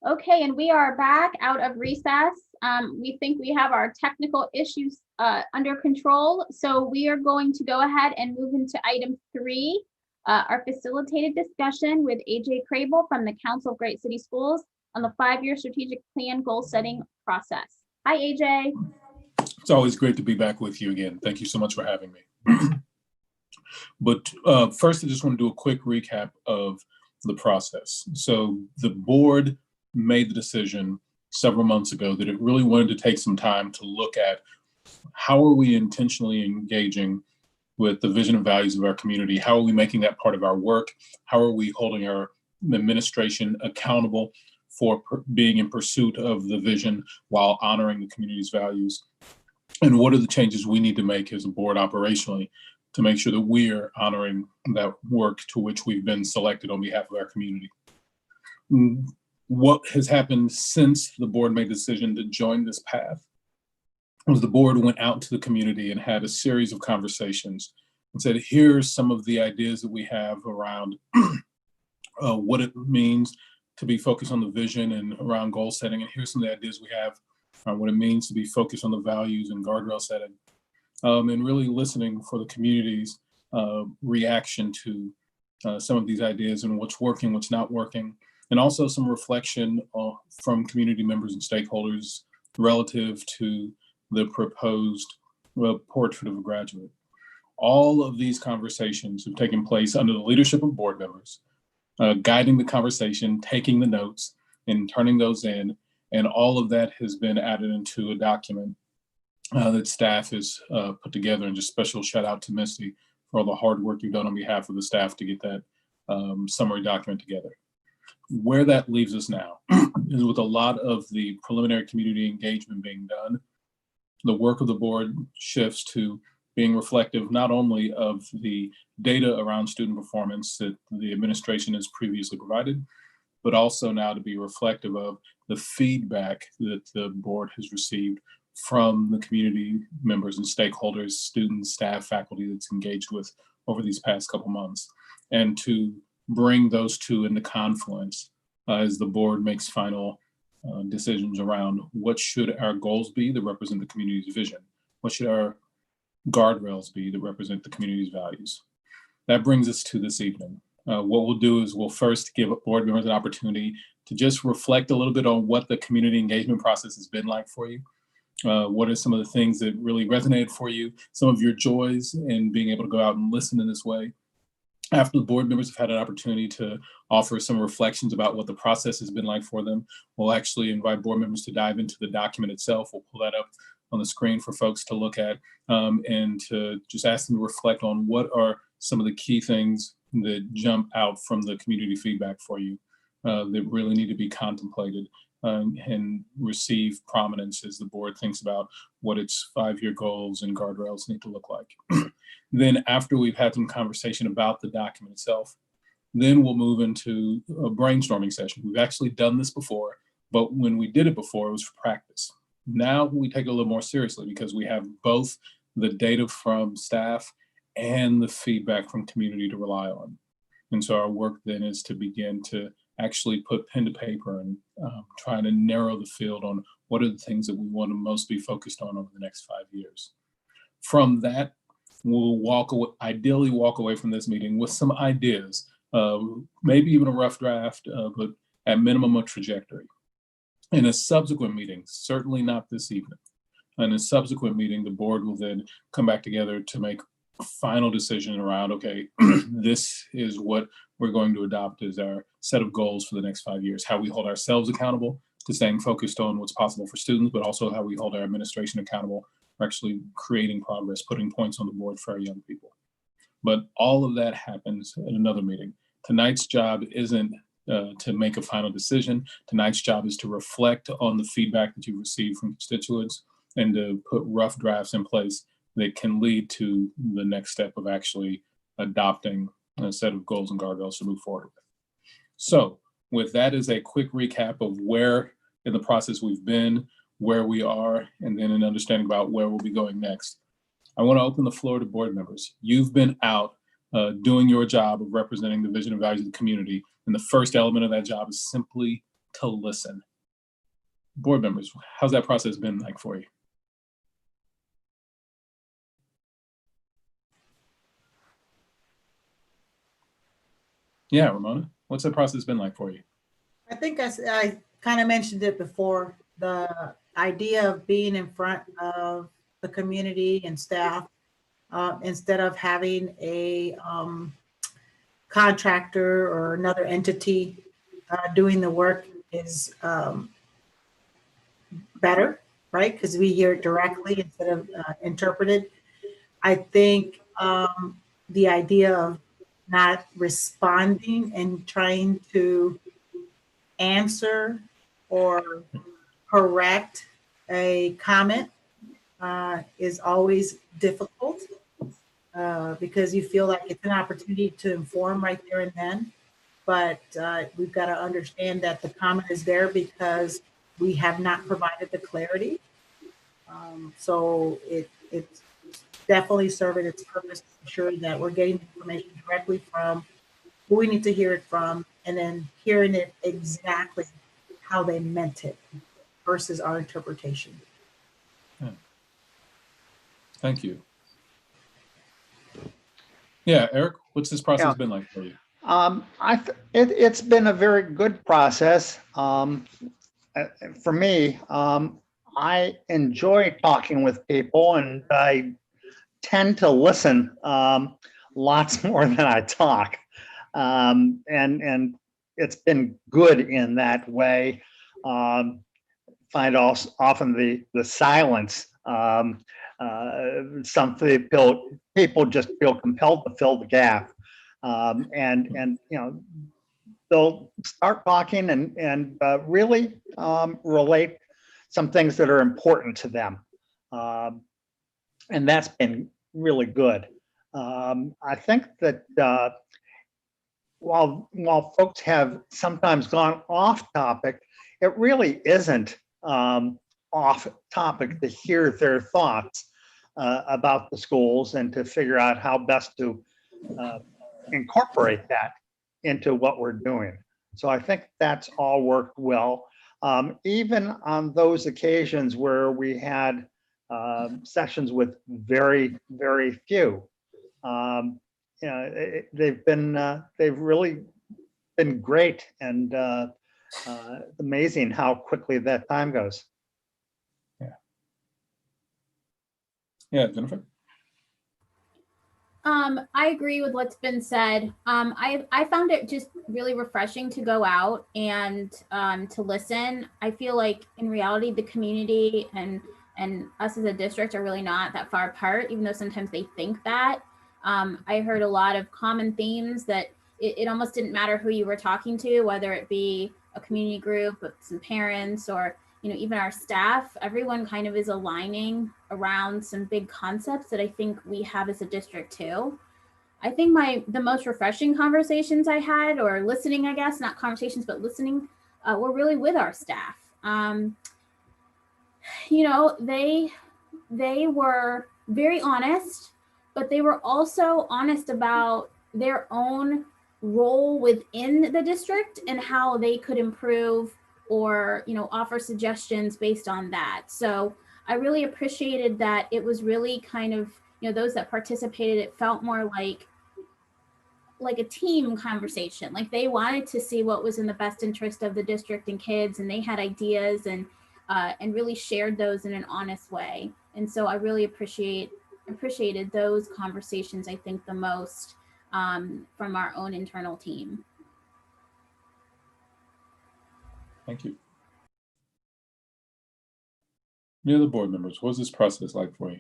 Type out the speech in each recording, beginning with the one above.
Okay, and we are back out of recess. We think we have our technical issues under control. So we are going to go ahead and move into item 3, our facilitated discussion with AJ Crable from the Council of Great City Schools on the 5-year strategic plan goal setting process. Hi, AJ. It's always great to be back with you again. Thank you so much for having me. But first, I just want to do a quick recap of the process. So the board made the decision several months ago that it really wanted to take some time to look at how are we intentionally engaging with the vision and values of our community? How are we making that part of our work? How are we holding our administration accountable for being in pursuit of the vision while honoring the community's values? And what are the changes we need to make as a board operationally to make sure that we're honoring that work to which we've been selected on behalf of our community? What has happened since the board made the decision to join this path was the board went out to the community and had a series of conversations and said, here's some of the ideas that we have around what it means to be focused on the vision and around goal setting. And here's some of the ideas we have around what it means to be focused on the values and guardrail setting. And really listening for the community's reaction to some of these ideas and what's working, what's not working, and also some reflection from community members and stakeholders relative to the proposed portrait of a graduate. All of these conversations have taken place under the leadership of board members, guiding the conversation, taking the notes, and turning those in. And all of that has been added into a document that staff has put together. And just special shout out to Misty for all the hard work you've done on behalf of the staff to get that summary document together. Where that leaves us now is with a lot of the preliminary community engagement being done, the work of the board shifts to being reflective not only of the data around student performance that the administration has previously provided, but also now to be reflective of the feedback that the board has received from the community members and stakeholders, students, staff, faculty that's engaged with over these past couple months, and to bring those two into confluence as the board makes final decisions around what should our goals be that represent the community's vision? What should our guardrails be that represent the community's values? That brings us to this evening. What we'll do is we'll first give board members an opportunity to just reflect a little bit on what the community engagement process has been like for you. What are some of the things that really resonated for you? Some of your joys in being able to go out and listen in this way. After the board members have had an opportunity to offer some reflections about what the process has been like for them, we'll actually invite board members to dive into the document itself. We'll pull that up on the screen for folks to look at and to just ask them to reflect on what are some of the key things that jump out from the community feedback for you that really need to be contemplated and receive prominence as the board thinks about what its 5-year goals and guardrails need to look like. Then after we've had some conversation about the document itself, then we'll move into a brainstorming session. We've actually done this before, but when we did it before, it was for practice. Now we take it a little more seriously because we have both the data from staff and the feedback from community to rely on. And so our work then is to begin to actually put pen to paper and try to narrow the field on what are the things that we want to most be focused on over the next 5 years. From that, we'll ideally walk away from this meeting with some ideas, maybe even a rough draft, but at minimum a trajectory. In a subsequent meeting, certainly not this evening, in a subsequent meeting, the board will then come back together to make a final decision around, okay, this is what we're going to adopt as our set of goals for the next 5 years, how we hold ourselves accountable to staying focused on what's possible for students, but also how we hold our administration accountable for actually creating progress, putting points on the board for our young people. But all of that happens in another meeting. Tonight's job isn't to make a final decision. Tonight's job is to reflect on the feedback that you've received from constituents and to put rough drafts in place that can lead to the next step of actually adopting a set of goals and guardrails to move forward with. So with that as a quick recap of where in the process we've been, where we are, and then an understanding about where we'll be going next, I want to open the floor to board members. You've been out doing your job of representing the vision and values of the community. And the first element of that job is simply to listen. Board members, how's that process been like for you? Yeah, Ramona, what's the process been like for you? I think I kind of mentioned it before, the idea of being in front of the community and staff instead of having a contractor or another entity doing the work is better, right? Because we hear it directly instead of interpreted. I think the idea of not responding and trying to answer or correct a comment is always difficult because you feel like it's an opportunity to inform right there and then. But we've got to understand that the comment is there because we have not provided the clarity. So it's definitely serving its purpose to ensure that we're getting information directly from who we need to hear it from, and then hearing it exactly how they meant it versus our interpretation. Thank you. Yeah, Eric, what's this process been like for you? It's been a very good process. For me, I enjoy talking with people, and I tend to listen lots more than I talk. And it's been good in that way. Find also often the silence. Some people just feel compelled to fill the gap, and you know, they'll start talking and really relate some things that are important to them, and that's been really good. I think that while folks have sometimes gone off topic, it really isn't off topic to hear their thoughts about the schools and to figure out how best to incorporate that into what we're doing. So I think that's all worked well. Even on those occasions where we had sessions with very, very few, you know, they've really been great, and amazing how quickly that time goes. Yeah, Jennifer? I agree with what's been said. I found it just really refreshing to go out and to listen. I feel like in reality, the community and us as a district are really not that far apart, even though sometimes they think that. I heard a lot of common themes that it almost didn't matter who you were talking to, whether it be a community group with some parents or, you know, even our staff. Everyone kind of is aligning around some big concepts that I think we have as a district too. I think the most refreshing conversations I had, or listening, I guess, not conversations, but listening, were really with our staff. You know, they were very honest, but they were also honest about their own role within the district and how they could improve or, you know, offer suggestions based on that. So I really appreciated that. It was really kind of, you know, those that participated, it felt more like a team conversation. Like they wanted to see what was in the best interest of the district and kids, and they had ideas and really shared those in an honest way. And so I really appreciated those conversations, I think, the most from our own internal team. Thank you. Any other board members, what's this process like for you?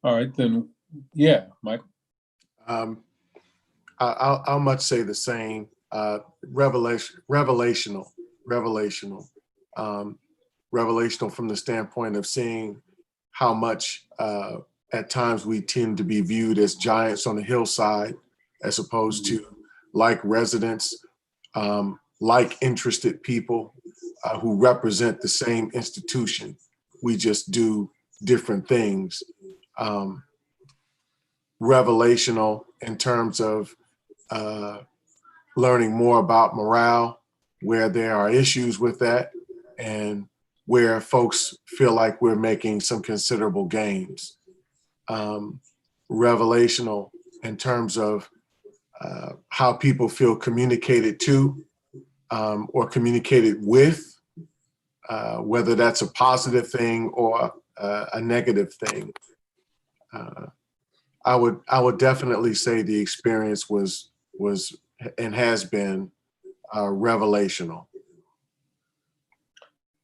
All right, then, yeah, Michael. I'll much say the same. Revelational from the standpoint of seeing how much at times we tend to be viewed as giants on the hillside, as opposed to like residents, like interested people who represent the same institution. We just do different things. Revelational in terms of learning more about morale, where there are issues with that, and where folks feel like we're making some considerable gains. Revelational in terms of how people feel communicated to or communicated with, whether that's a positive thing or a negative thing. I would definitely say the experience was and has been revelational.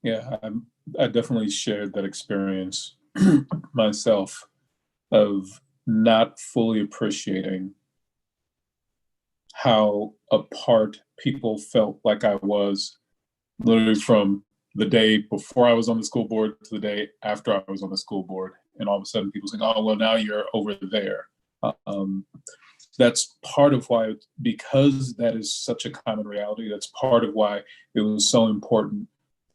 Yeah, I definitely shared that experience myself of not fully appreciating how apart people felt like I was, literally from the day before I was on the school board to the day after I was on the school board. And all of a sudden people saying, oh, well, now you're over there. That's part of why, because that is such a common reality, that's part of why it was so important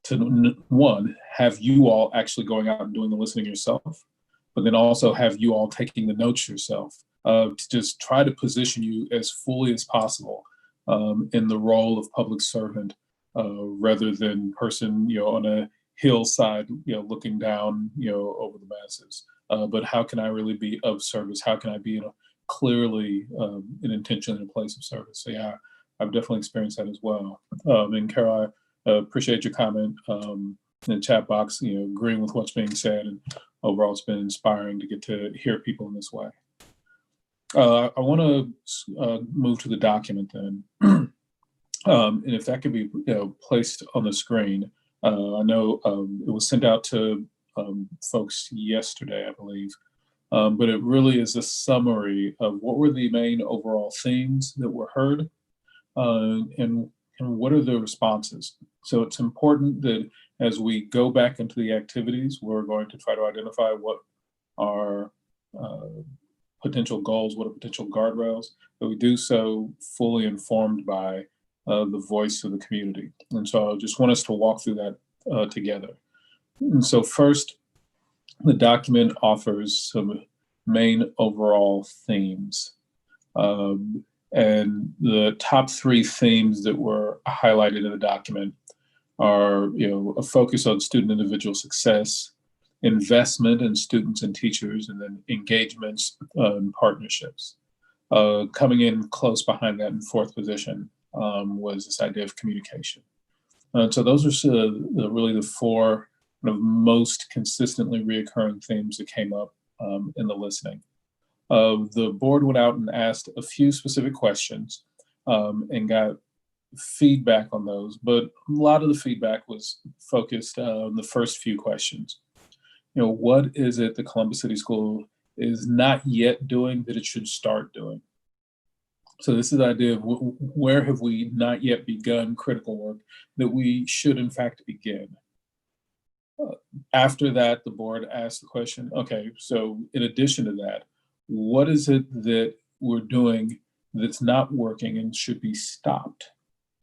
to, one, have you all actually going out and doing the listening yourself, but then also have you all taking the notes yourself, to just try to position you as fully as possible in the role of public servant, rather than person, on a hillside, looking down, over the masses. But how can I really be of service? How can I be clearly an intention in a place of service? So yeah, I've definitely experienced that as well. And Carol, I appreciate your comment in the chat box, agreeing with what's being said, and overall it's been inspiring to get to hear people in this way. I want to move to the document then. And if that could be placed on the screen. I know it was sent out to folks yesterday, I believe, but it really is a summary of what were the main overall themes that were heard, and what are the responses. So it's important that as we go back into the activities, we're going to try to identify what are potential goals, what are potential guardrails, but we do so fully informed by the voice of the community. And so I just want us to walk through that together. And so first, the document offers some main overall themes. And the top three themes that were highlighted in the document are, a focus on student individual success, investment in students and teachers, and then engagements and partnerships. Coming in close behind that in fourth position was this idea of communication. So those are really the four most consistently reoccurring themes that came up in the listening. The board went out and asked a few specific questions and got feedback on those, but a lot of the feedback was focused on the first few questions. What is it the Columbus City School is not yet doing that it should start doing? So this is the idea of where have we not yet begun critical work that we should in fact begin. After that, the board asked the question, okay, so in addition to that, what is it that we're doing that's not working and should be stopped?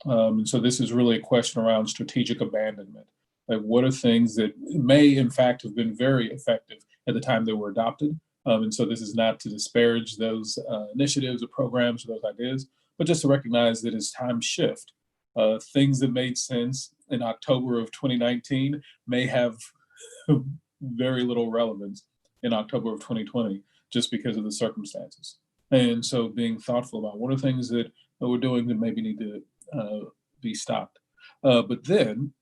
And so this is really a question around strategic abandonment. Like, what are things that may in fact have been very effective at the time they were adopted? And so this is not to disparage those initiatives or programs or those ideas, but just to recognize that as times shift, things that made sense in October of 2019 may have very little relevance in October of 2020, just because of the circumstances. And so being thoughtful about what are things that we're doing that maybe need to be stopped. But then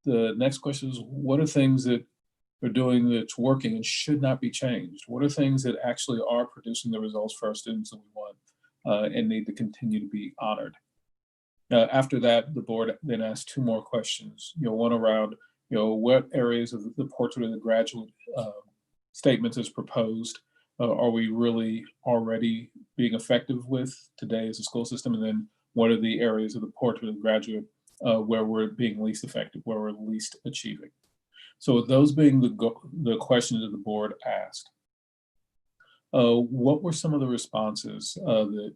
the next question is, what are things that we're doing that's working and should not be changed? What are things that actually are producing the results for our students that we want and need to continue to be honored? After that, the board then asked two more questions. One around, what areas of the portrait of the graduate statements as proposed are we really already being effective with today as a school system? And then what are the areas of the portrait of the graduate where we're being least effective, where we're least achieving? So with those being the questions that the board asked, what were some of the responses that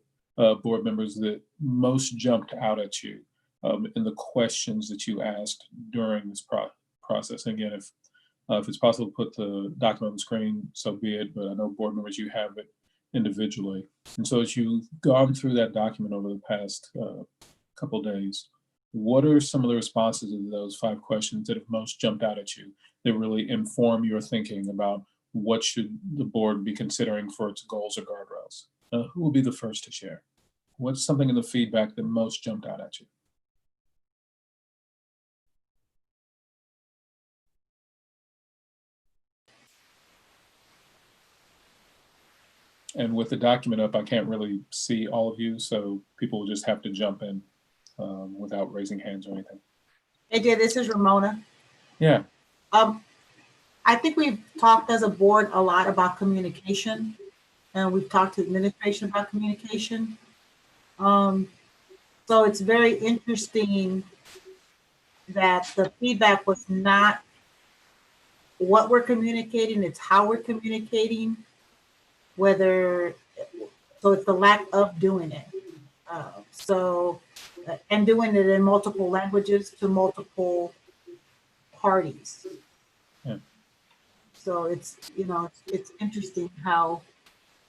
board members that most jumped out at you in the questions that you asked during this process? And again, if If it's possible to put the document on the screen, so be it, but I know board members, you have it individually. And so as you've gone through that document over the past couple of days, what are some of the responses to those 5 questions that have most jumped out at you that really inform your thinking about what should the board be considering for its goals or guardrails? Who will be the first to share? What's something in the feedback that most jumped out at you? And with the document up, I can't really see all of you, so people will just have to jump in without raising hands or anything. AJ, this is Ramona. Yeah. I think we've talked as a board a lot about communication, and we've talked to administration about communication. So it's very interesting that the feedback was not what we're communicating, it's how we're communicating, so it's the lack of doing it. And doing it in multiple languages to multiple parties. Yeah. So it's interesting how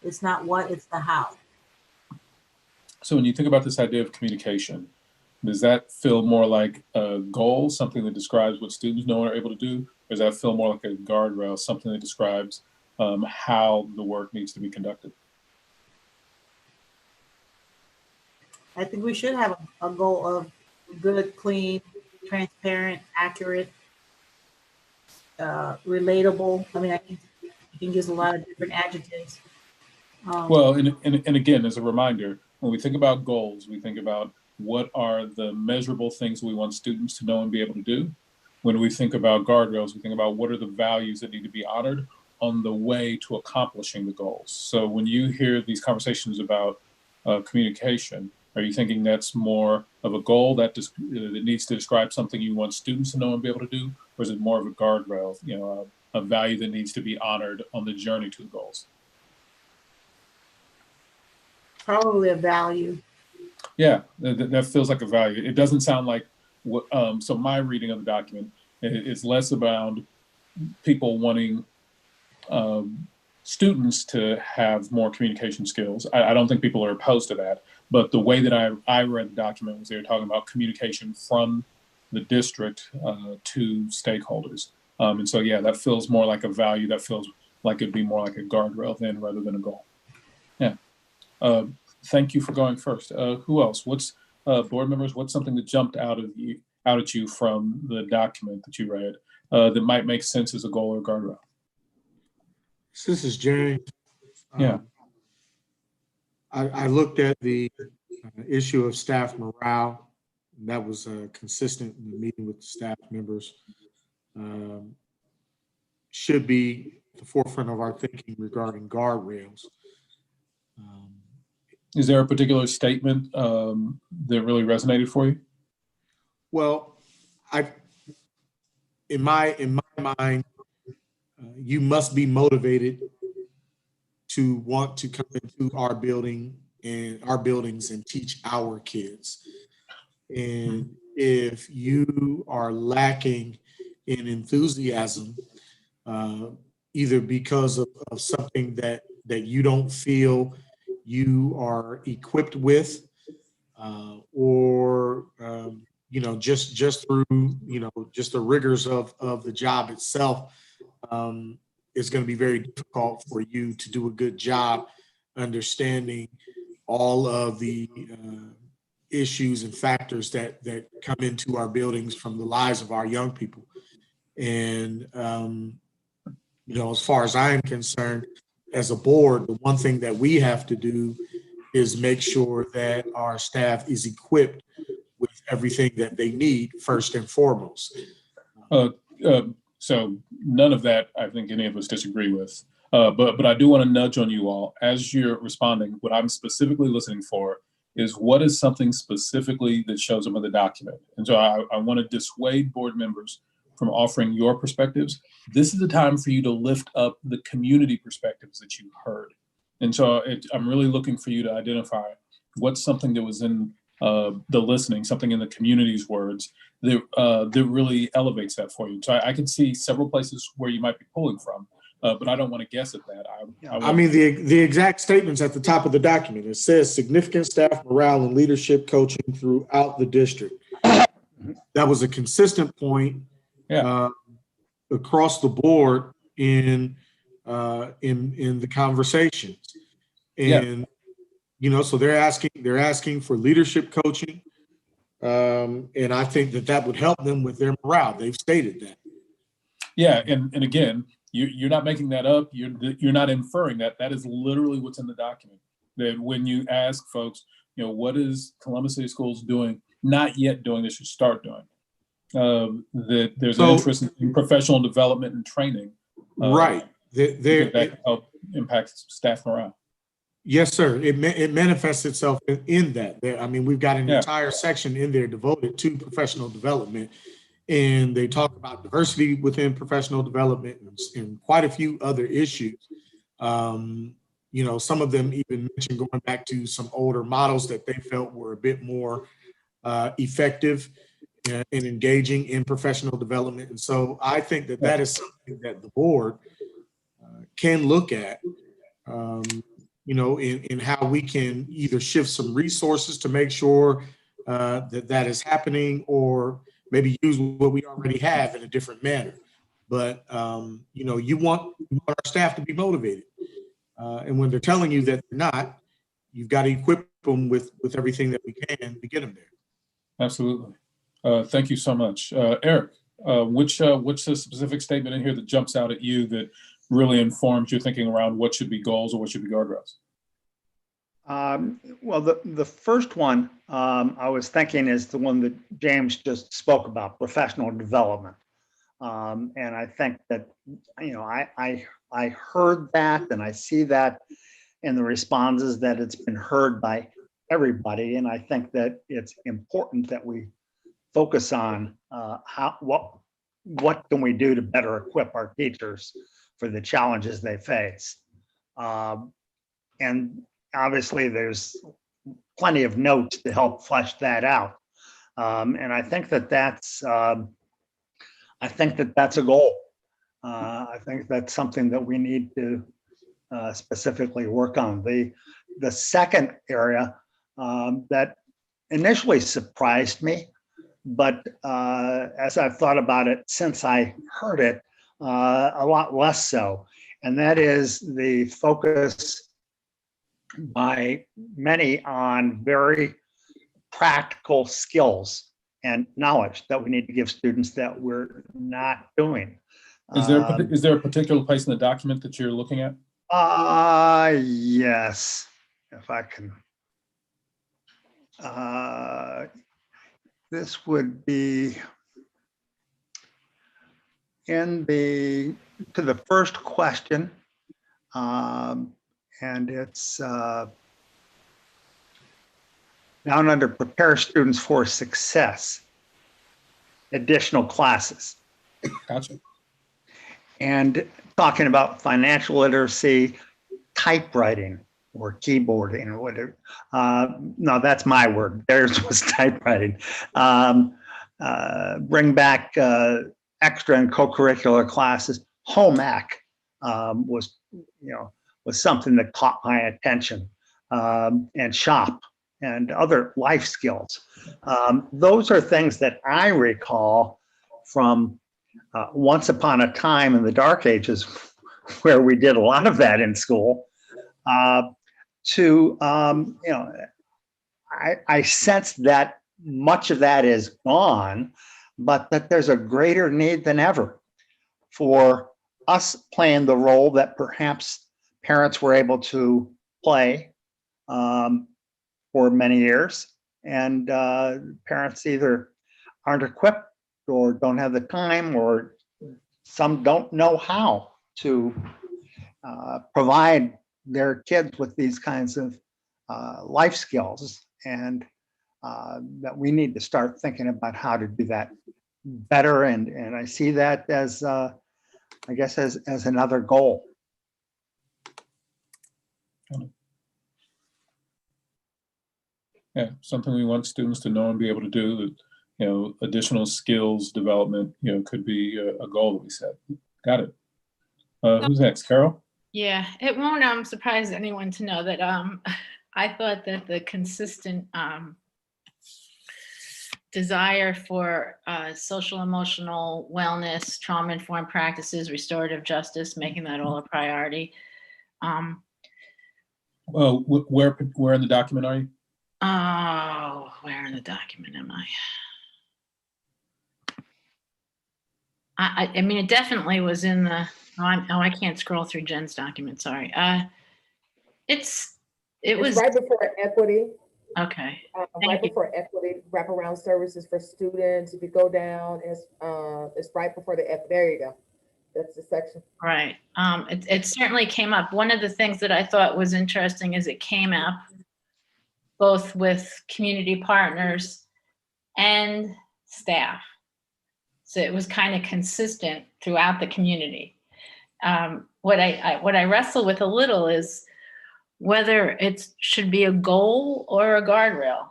it's not what, it's the how. So when you think about this idea of communication, does that feel more like a goal, something that describes what students know and are able to do? Or does that feel more like a guardrail, something that describes how the work needs to be conducted? I think we should have a goal of good, clean, transparent, accurate, relatable. I mean, you can use a lot of different adjectives. Well, and again, as a reminder, when we think about goals, we think about what are the measurable things we want students to know and be able to do. When we think about guardrails, we think about what are the values that need to be honored on the way to accomplishing the goals. So when you hear these conversations about communication, are you thinking that's more of a goal that needs to describe something you want students to know and be able to do? Or is it more of a guardrail, a value that needs to be honored on the journey to the goals? Probably a value. Yeah, that feels like a value. It doesn't sound like what, so my reading of the document is less about people wanting students to have more communication skills. I don't think people are opposed to that, but the way that I read the document was they were talking about communication from the district to stakeholders. And so, yeah, that feels more like a value. That feels like it'd be more like a guardrail then rather than a goal. Yeah. Thank you for going first. Who else? What's board members? What's something that jumped out at you from the document that you read that might make sense as a goal or guardrail? This is James. Yeah. I looked at the issue of staff morale. And that was consistent in the meeting with the staff members. Should be at the forefront of our thinking regarding guardrails. Is there a particular statement that really resonated for you? Well, in my mind, you must be motivated to want to come into our buildings and teach our kids. And if you are lacking in enthusiasm, either because of something that you don't feel you are equipped with, or just through just the rigors of the job itself, it's going to be very difficult for you to do a good job understanding all of the issues and factors that come into our buildings from the lives of our young people. And as far as I'm concerned, as a board, the one thing that we have to do is make sure that our staff is equipped with everything that they need first and foremost. So none of that I think any of us disagree with, but I do want to nudge on you all as you're responding. What I'm specifically listening for is what is something specifically that shows up in the document. And so I want to dissuade board members from offering your perspectives. This is the time for you to lift up the community perspectives that you heard. And so I'm really looking for you to identify what's something that was in the listening, something in the community's words that really elevates that for you. So I can see several places where you might be pulling from, but I don't want to guess at that. I mean, the exact statements at the top of the document, it says significant staff morale and leadership coaching throughout the district. That was a consistent point across the board in the conversations. And, so they're asking for leadership coaching. And I think that would help them with their morale. They've stated that. Yeah. And again, you're not making that up. You're not inferring that. That is literally what's in the document. That when you ask folks, what is Columbus City Schools doing, not yet doing, they should start doing. That there's an interest in professional development and training. Right. That can help impact staff morale. Yes, sir. It manifests itself in that. I mean, we've got an entire section in there devoted to professional development. And they talk about diversity within professional development and quite a few other issues. Some of them even mentioned going back to some older models that they felt were a bit more effective in engaging in professional development. And so I think that is something that the board can look at, in how we can either shift some resources to make sure that is happening, or maybe use what we already have in a different manner. But, you want our staff to be motivated. And when they're telling you that they're not, you've got to equip them with everything that we can to get them there. Absolutely. Thank you so much. Eric, what's the specific statement in here that jumps out at you that really informs your thinking around what should be goals or what should be guardrails? Well, the first one I was thinking is the one that James just spoke about, professional development. And I think that, I heard that, and I see that in the responses that it's been heard by everybody. And I think that it's important that we focus on what can we do to better equip our teachers for the challenges they face. And obviously there's plenty of notes to help flesh that out. And I think that's a goal. I think that's something that we need to specifically work on. The second area that initially surprised me, but as I've thought about it since I heard it, a lot less so, and that is the focus by many on very practical skills and knowledge that we need to give students that we're not doing. Is there a particular place in the document that you're looking at? Yes, if I can. This would be to the first question, and it's down under prepare students for success, additional classes. Gotcha. And talking about financial literacy, typewriting or keyboarding or whatever. No, that's my word. Theirs was typewriting. Bring back extra and co-curricular classes. Home ec was something that caught my attention, and shop and other life skills. Those are things that I recall from once upon a time in the dark ages where we did a lot of that in school. I sense that much of that is gone, but that there's a greater need than ever for us playing the role that perhaps parents were able to play for many years, and parents either aren't equipped or don't have the time, or some don't know how to provide their kids with these kinds of life skills, and that we need to start thinking about how to do that better. And I see that as, I guess, as another goal. Yeah, something we want students to know and be able to do. That, additional skills development, could be a goal that we set. Got it. Who's next? Carol? Yeah, it won't surprise anyone to know that I thought that the consistent desire for social emotional wellness, trauma-informed practices, restorative justice, making that all a priority. Well, where in the document are you? Oh, where in the document am I? I mean, it definitely was in the, I can't scroll through Jen's document, sorry. It was right before equity. Okay. Right before equity, wraparound services for students. If you go down, it's right before the F. There you go. That's the section. Right. It certainly came up. One of the things that I thought was interesting is it came up both with community partners and staff. So it was kind of consistent throughout the community. What I wrestle with a little is whether it should be a goal or a guardrail.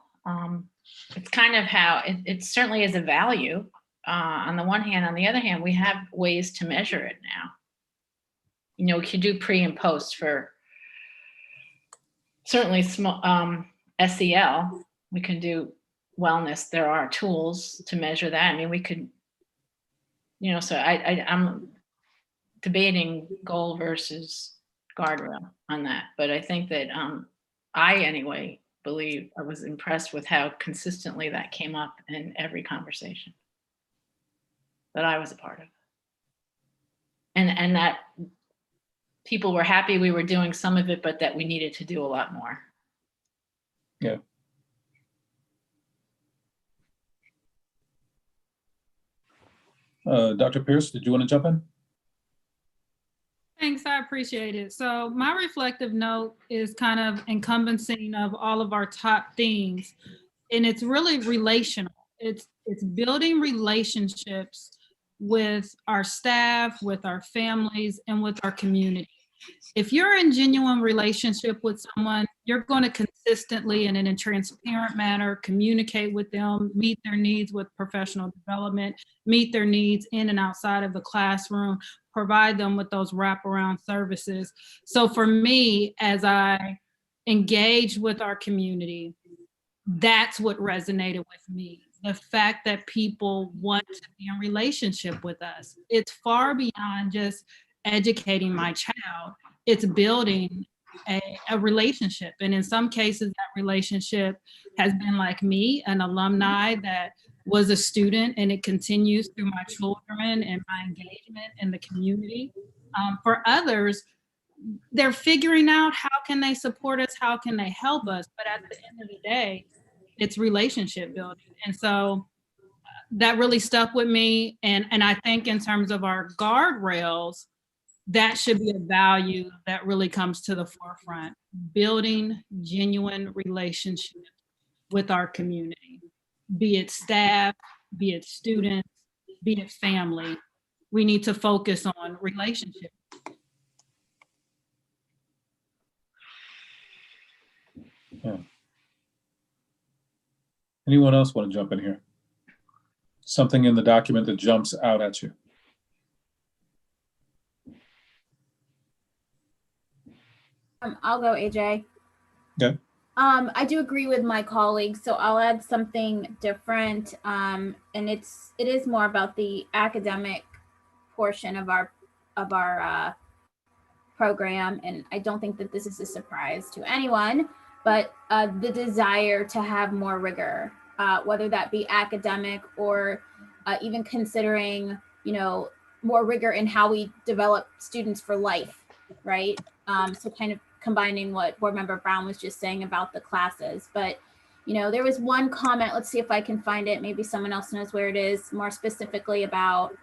It's kind of how it certainly is a value on the one hand. On the other hand, we have ways to measure it now. We could do pre and post for certainly small SEL. We can do wellness. There are tools to measure that. I mean, we could, so I'm debating goal versus guardrail on that. But I think that I anyway believe I was impressed with how consistently that came up in every conversation that I was a part of. And that people were happy we were doing some of it, but that we needed to do a lot more. Yeah. Dr. Pierce, did you want to jump in? Thanks, I appreciate it. So my reflective note is kind of encompassing of all of our top themes, and it's really relational. It's building relationships with our staff, with our families, and with our community. If you're in genuine relationship with someone, you're going to consistently and in a transparent manner communicate with them, meet their needs with professional development, meet their needs in and outside of the classroom, provide them with those wraparound services. So for me, as I engaged with our community, that's what resonated with me. The fact that people want to be in relationship with us. It's far beyond just educating my child. It's building a relationship. And in some cases, that relationship has been like me, an alumni that was a student, and it continues through my children and my engagement in the community. For others, they're figuring out how can they support us, how can they help us, but at the end of the day, it's relationship building. And so that really stuck with me. And I think in terms of our guardrails, that should be a value that really comes to the forefront, building genuine relationships with our community, be it staff, be it students, be it family. We need to focus on relationships. Yeah. Anyone else want to jump in here? Something in the document that jumps out at you? I'll go, AJ. Okay. I do agree with my colleagues, so I'll add something different. And it is more about the academic portion of our program, and I don't think that this is a surprise to anyone, but the desire to have more rigor, whether that be academic or even considering, more rigor in how we develop students for life, right? So kind of combining what Board Member Brown was just saying about the classes. But, there was one comment, let's see if I can find it. Maybe someone else knows where it is, more specifically about,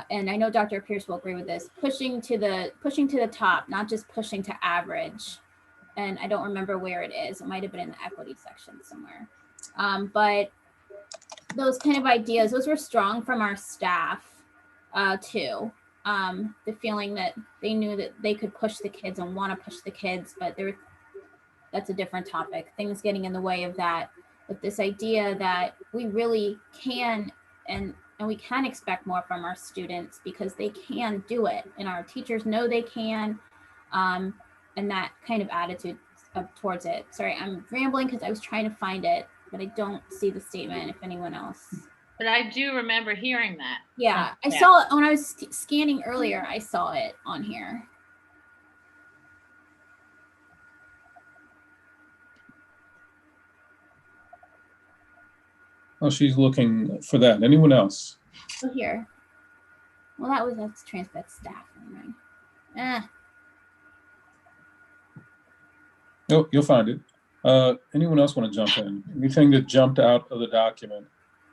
and I know Dr. Pierce will agree with this, pushing to the top, not just pushing to average. And I don't remember where it is. It might've been in the equity section somewhere. But those kind of ideas, those were strong from our staff too. The feeling that they knew that they could push the kids and want to push the kids, but that's a different topic. Things getting in the way of that. But this idea that we really can and we can expect more from our students because they can do it, and our teachers know they can, and that kind of attitude towards it. Sorry, I'm rambling because I was trying to find it, but I don't see the statement. If anyone else. But I do remember hearing that. Yeah, I saw it when I was scanning earlier. I saw it on here. Oh, she's looking for that. Anyone else? Oh, here. Well, that's transcript staff. Right? Oh, you'll find it. Anyone else want to jump in? Anything that jumped out of the document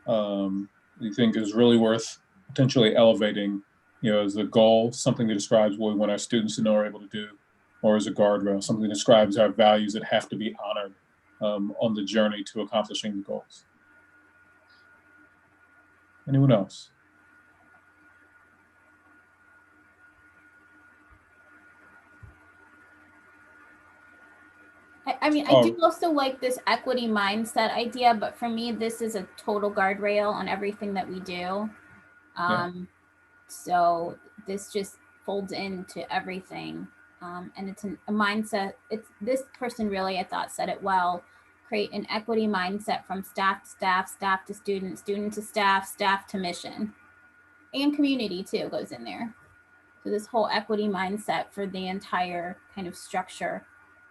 you think is really worth potentially elevating, as a goal, something that describes what we want our students to know or able to do, or as a guardrail, something that describes our values that have to be honored on the journey to accomplishing the goals? Anyone else? I mean, I do also like this equity mindset idea, but for me, this is a total guardrail on everything that we do. So this just folds into everything. And it's a mindset. It's this person really, I thought, said it well. Create an equity mindset from staff to staff, staff to student, student to staff, staff to mission. And community too goes in there. So this whole equity mindset for the entire kind of structure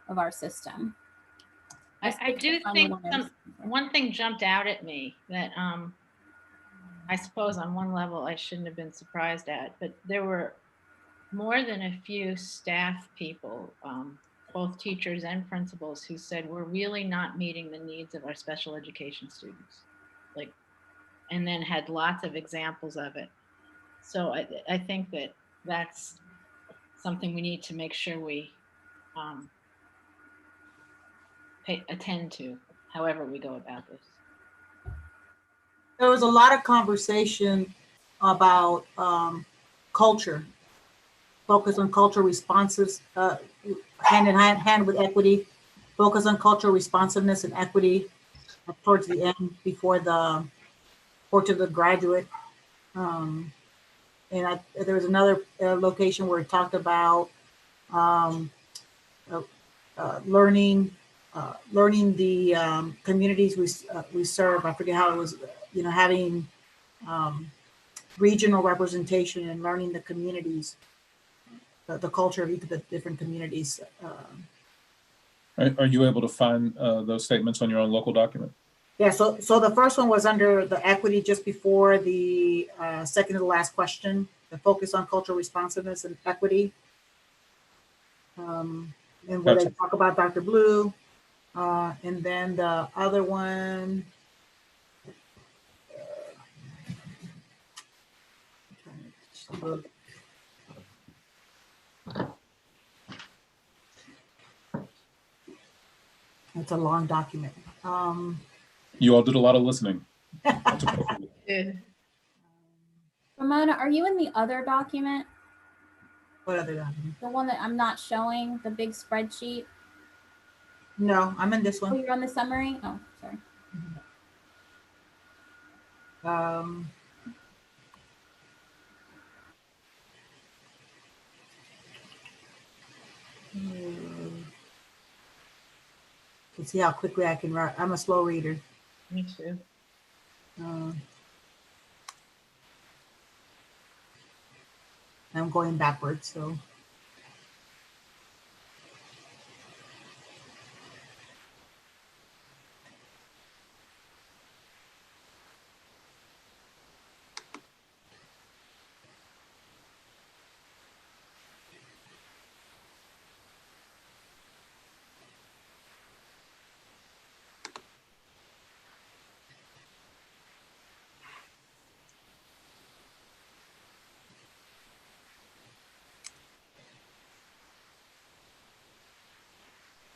of our system. I do think one thing jumped out at me that I suppose on one level I shouldn't have been surprised at, but there were more than a few staff people, both teachers and principals, who said we're really not meeting the needs of our special education students, and then had lots of examples of it. So I think that that's something we need to make sure we attend to, however we go about this. There was a lot of conversation about culture, focus on cultural responses, hand in hand with equity, focus on cultural responsiveness and equity towards the end before to the graduate. And there was another location where it talked about learning the communities we serve. I forget how it was, having regional representation and learning the communities, the culture of each of the different communities. Are you able to find those statements on your own local document? Yeah, so the first one was under the equity just before the second to the last question, the focus on cultural responsiveness and equity. And where they talk about Dr. Blue. And then the other one, it's a long document. You all did a lot of listening. Ramona, are you in the other document? What other document? The one that I'm not showing, the big spreadsheet? No, I'm in this one. Oh, you're on the summary? Oh, sorry. Let's see how quickly I can write. I'm a slow reader. Me too. I'm going backwards, so.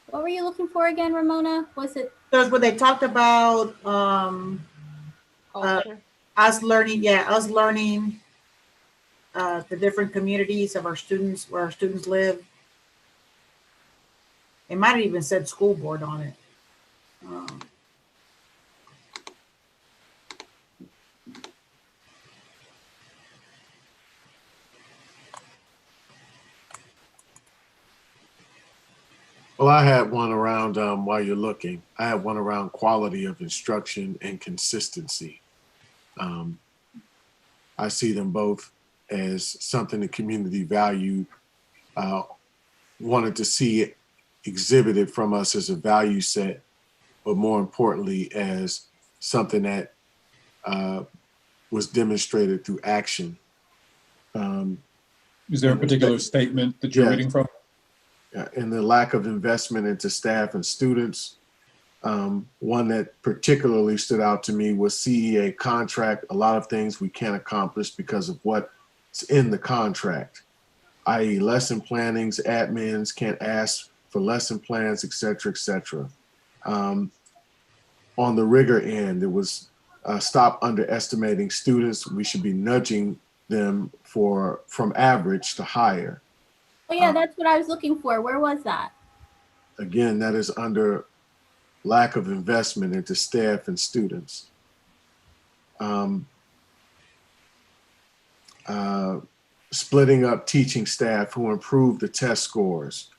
What were you looking for again, Ramona? Was it? That's what they talked about. Us learning the different communities of our students, where our students live. It might have even said school board on it. Well, I had one around, while you're looking, I had one around quality of instruction and consistency. I see them both as something the community value, wanted to see exhibited from us as a value set, but more importantly, as something that was demonstrated through action. Is there a particular statement that you're Yes. reading from? And the lack of investment into staff and students. One that particularly stood out to me was CEA contract. A lot of things we can't accomplish because of what's in the contract, i.e. lesson plannings, admins can't ask for lesson plans, et cetera, et cetera. On the rigor end, it was stop underestimating students. We should be nudging them from average to higher. Oh yeah, that's what I was looking for. Where was that? Again, that is under lack of investment into staff and students. Splitting up teaching staff who improve the test scores.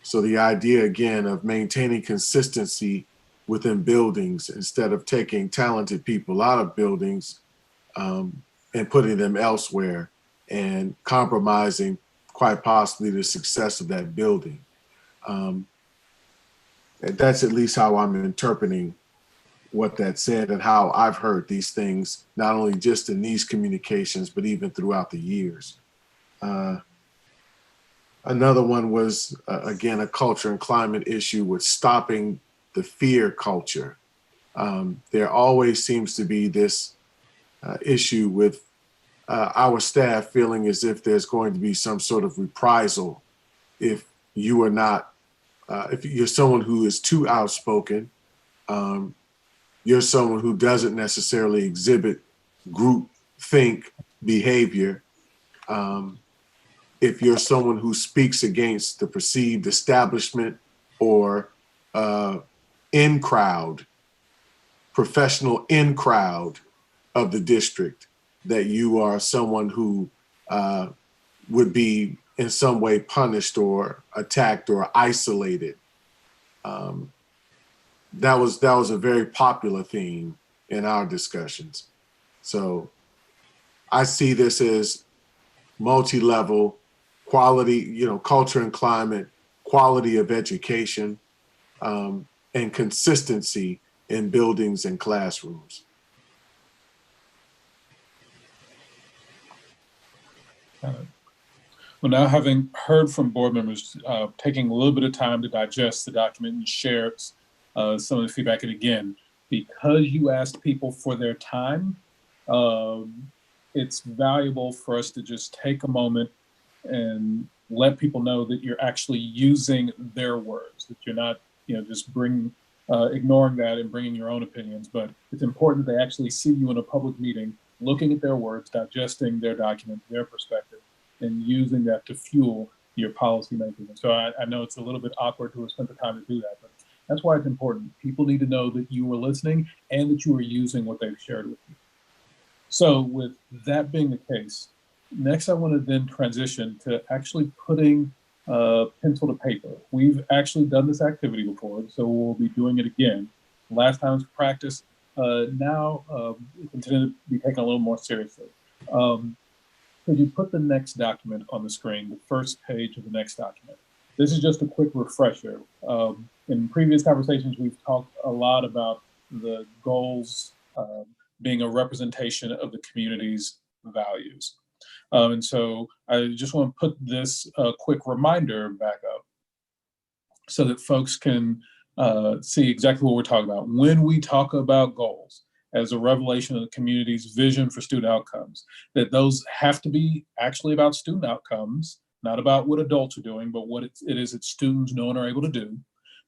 So the idea again of maintaining consistency within buildings instead of taking talented people out of buildings and putting them elsewhere and compromising quite possibly the success of that building. And that's at least how I'm interpreting what that said and how I've heard these things, not only just in these communications, but even throughout the years. Another one was, again, a culture and climate issue with stopping the fear culture. There always seems to be this issue with our staff feeling as if there's going to be some sort of reprisal if you are not, if you're someone who is too outspoken, you're someone who doesn't necessarily exhibit group think behavior. If you're someone who speaks against the perceived establishment or in crowd, professional in crowd of the district, that you are someone who would be in some way punished or attacked or isolated. That was a very popular theme in our discussions. So I see this as multi-level quality, culture and climate, quality of education, and consistency in buildings and classrooms. Well, now having heard from board members, taking a little bit of time to digest the document and share some of the feedback, and again, because you asked people for their time, it's valuable for us to just take a moment and let people know that you're actually using their words, that you're not, just ignoring that and bringing your own opinions, but it's important that they actually see you in a public meeting, looking at their words, digesting their document, their perspective, and using that to fuel your policy making. And so I know it's a little bit awkward to have spent the time to do that, but that's why it's important. People need to know that you were listening and that you were using what they've shared with you. So with that being the case, next I want to then transition to actually putting pencil to paper. We've actually done this activity before, so we'll be doing it again. Last time was practice. Now it's intended to be taken a little more seriously. Could you put the next document on the screen, the first page of the next document? This is just a quick refresher. In previous conversations, we've talked a lot about the goals being a representation of the community's values. And so I just want to put this quick reminder back up so that folks can see exactly what we're talking about. When we talk about goals as a revelation of the community's vision for student outcomes, that those have to be actually about student outcomes, not about what adults are doing, but what it is that students know and are able to do.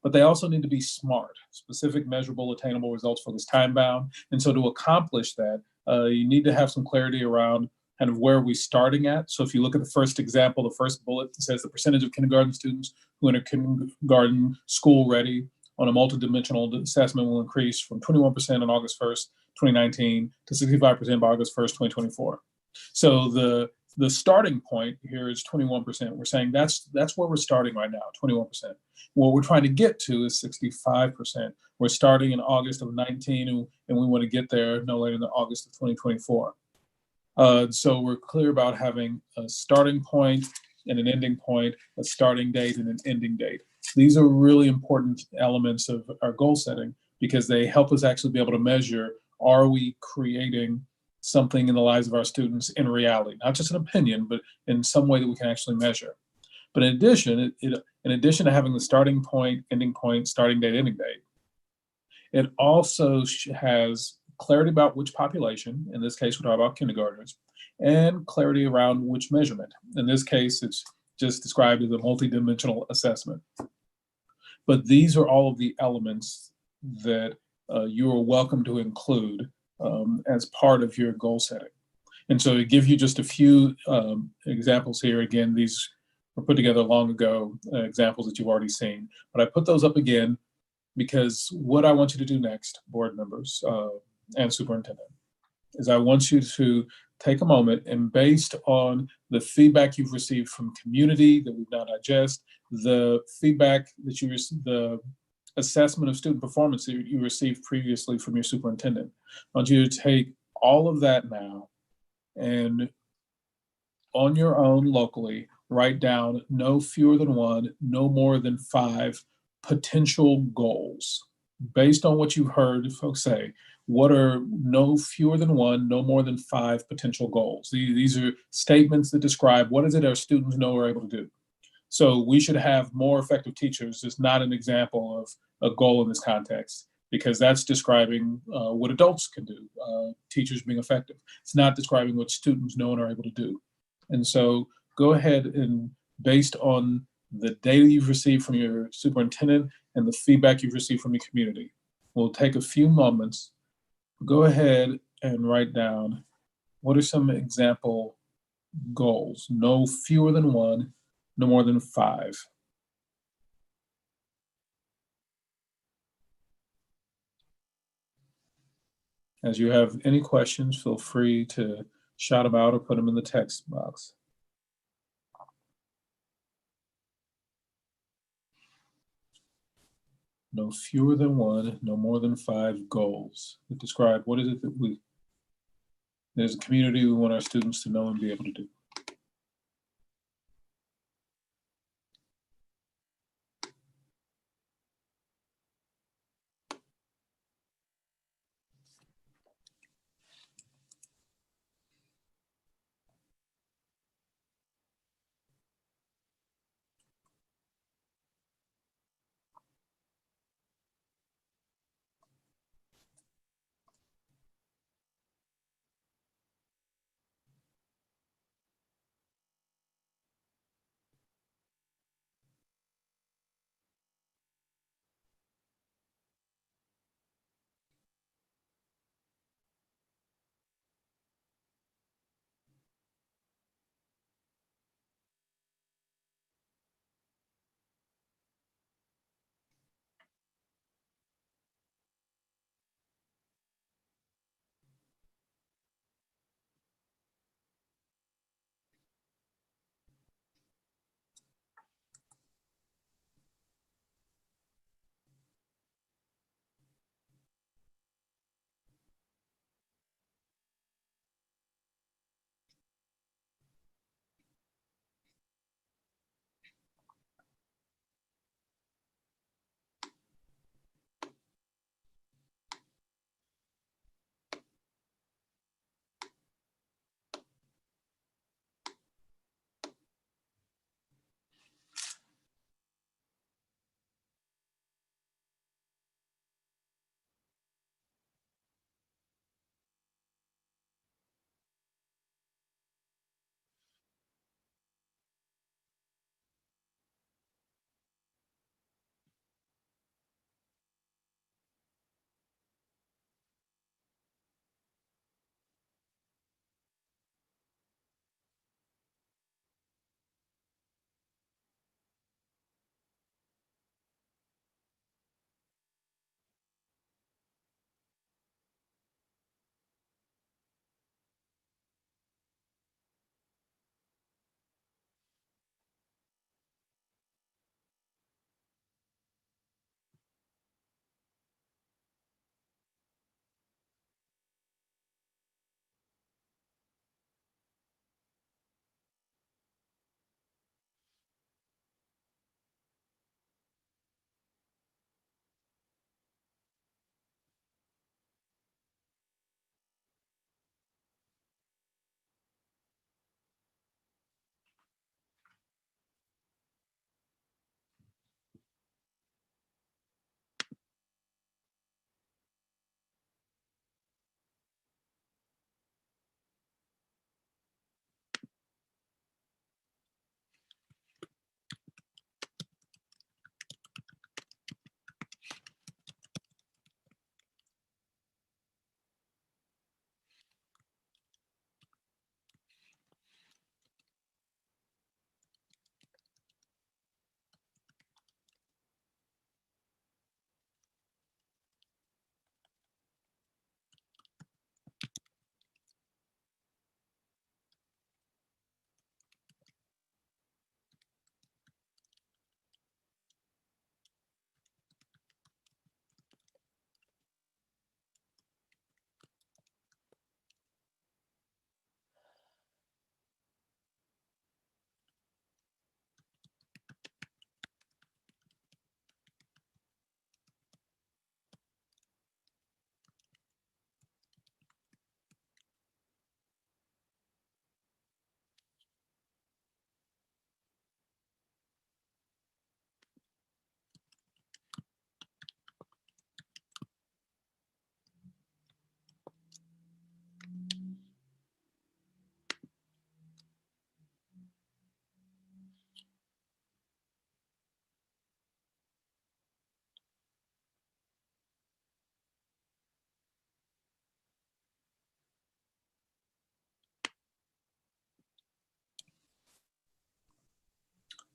But they also need to be SMART, specific, measurable, attainable, results focused, time bound. And so to accomplish that, you need to have some clarity around kind of where are we starting at. So if you look at the first example, the first bullet, it says the percentage of kindergarten students who enter kindergarten school ready on a multidimensional assessment will increase from 21% on August 1st, 2019 to 65% by August 1st, 2024. So the starting point here is 21%. We're saying that's where we're starting right now, 21%. What we're trying to get to is 65%. We're starting in August of 19, and we want to get there no later than August of 2024. So we're clear about having a starting point and an ending point, a starting date and an ending date. These are really important elements of our goal setting because they help us actually be able to measure, are we creating something in the lives of our students in reality, not just an opinion, but in some way that we can actually measure. But in addition, in addition to having the starting point, ending point, starting date, ending date, it also has clarity about which population, in this case, we're talking about kindergartners, and clarity around which measurement. In this case, it's just described as a multidimensional assessment. But these are all of the elements that you are welcome to include as part of your goal setting. And so to give you just a few examples here, again, these were put together long ago, examples that you've already seen, but I put those up again because what I want you to do next, board members and superintendent, is I want you to take a moment and based on the feedback you've received from community that we've now digest, the feedback that you received, the assessment of student performance that you received previously from your superintendent, I want you to take all of that now and on your own locally, write down no fewer than one, no more than 5 potential goals. Based on what you've heard folks say, what are no fewer than one, no more than 5 potential goals? These are statements that describe what is it our students know are able to do. So we should have more effective teachers is not an example of a goal in this context because that's describing what adults can do, teachers being effective. It's not describing what students know and are able to do. And so go ahead and based on the data you've received from your superintendent and the feedback you've received from your community, we'll take a few moments, go ahead and write down what are some example goals, no fewer than one, no more than 5. As you have any questions, feel free to shout them out or put them in the text box. No fewer than one, no more than 5 goals that describe what is it that there's a community we want our students to know and be able to do.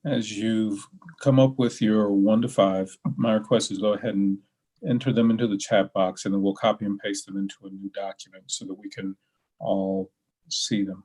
as you've come up with your 1 to 5, my request is go ahead and enter them into the chat box, and then we'll copy and paste them into a new document so that we can all see them.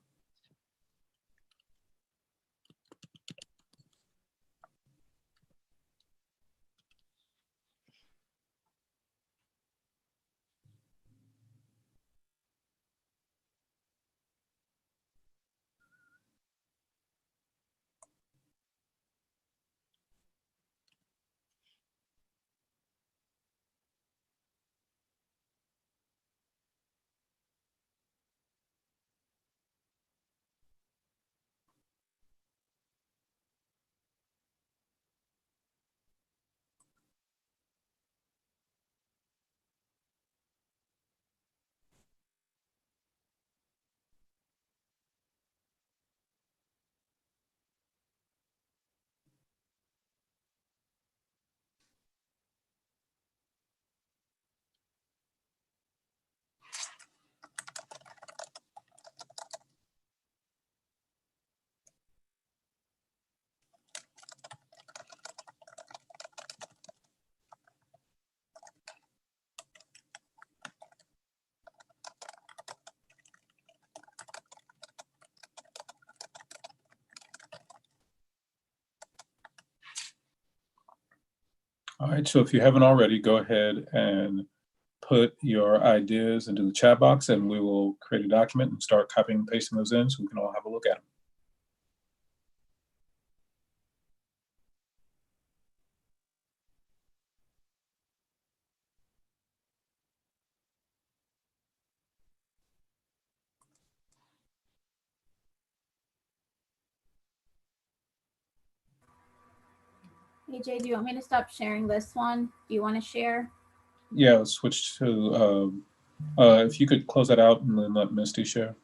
All right, so if you haven't already, go ahead and put your ideas into the chat box, and we will create a document and start copying and pasting those in so we can all have a look at them. AJ, do you want me to stop sharing this one? Do you want to share? Yeah, let's switch to, if you could close that out and then let Misty share.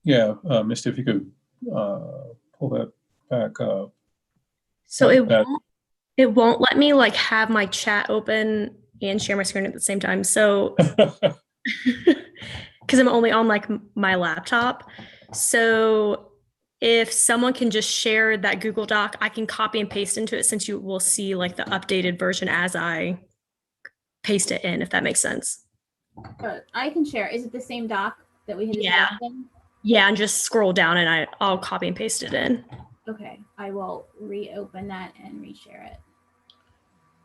Yeah, Misty, if you could pull that back up. So That- it won't let me like have my chat open and share my screen at the same time. So because I'm only on like my laptop. So if someone can just share that Google Doc, I can copy and paste into it, since you will see like the updated version as I paste it in, if that makes sense. I can share. Is it the same doc that we had? Yeah. Yeah, and just scroll down and I'll copy and paste it in. Okay, I will reopen that and reshare it.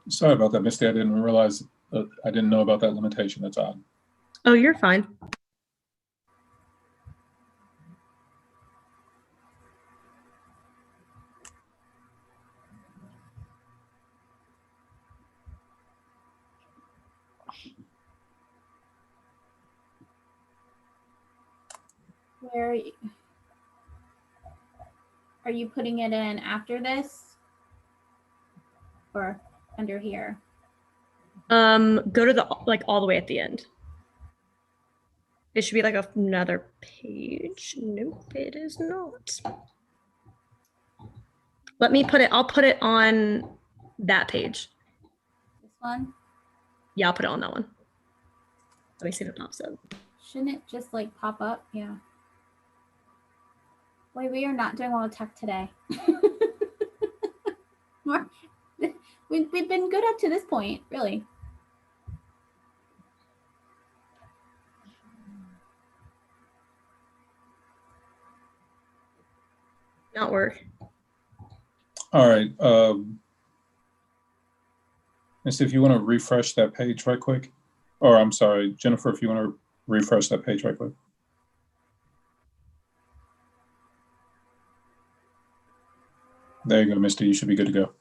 Sorry about that, Misty. I didn't realize, I didn't know about that limitation. That's odd. Oh, you're fine. Where are you putting it in after this or under here? Go to the like all the way at the end. It should be like another page. Nope, it is not. Let me put it, I'll put it on that page. This one? Yeah, I'll put it on that one. Let me see if it pops up. Shouldn't it just like pop up? Yeah. Boy, we are not doing well with tech today. We've been good up to this point, really. Not work. All right. Misty, if you want to refresh that page right quick, or I'm sorry, Jennifer, if you want to refresh that page right quick. There you go, Misty. You should be good to go.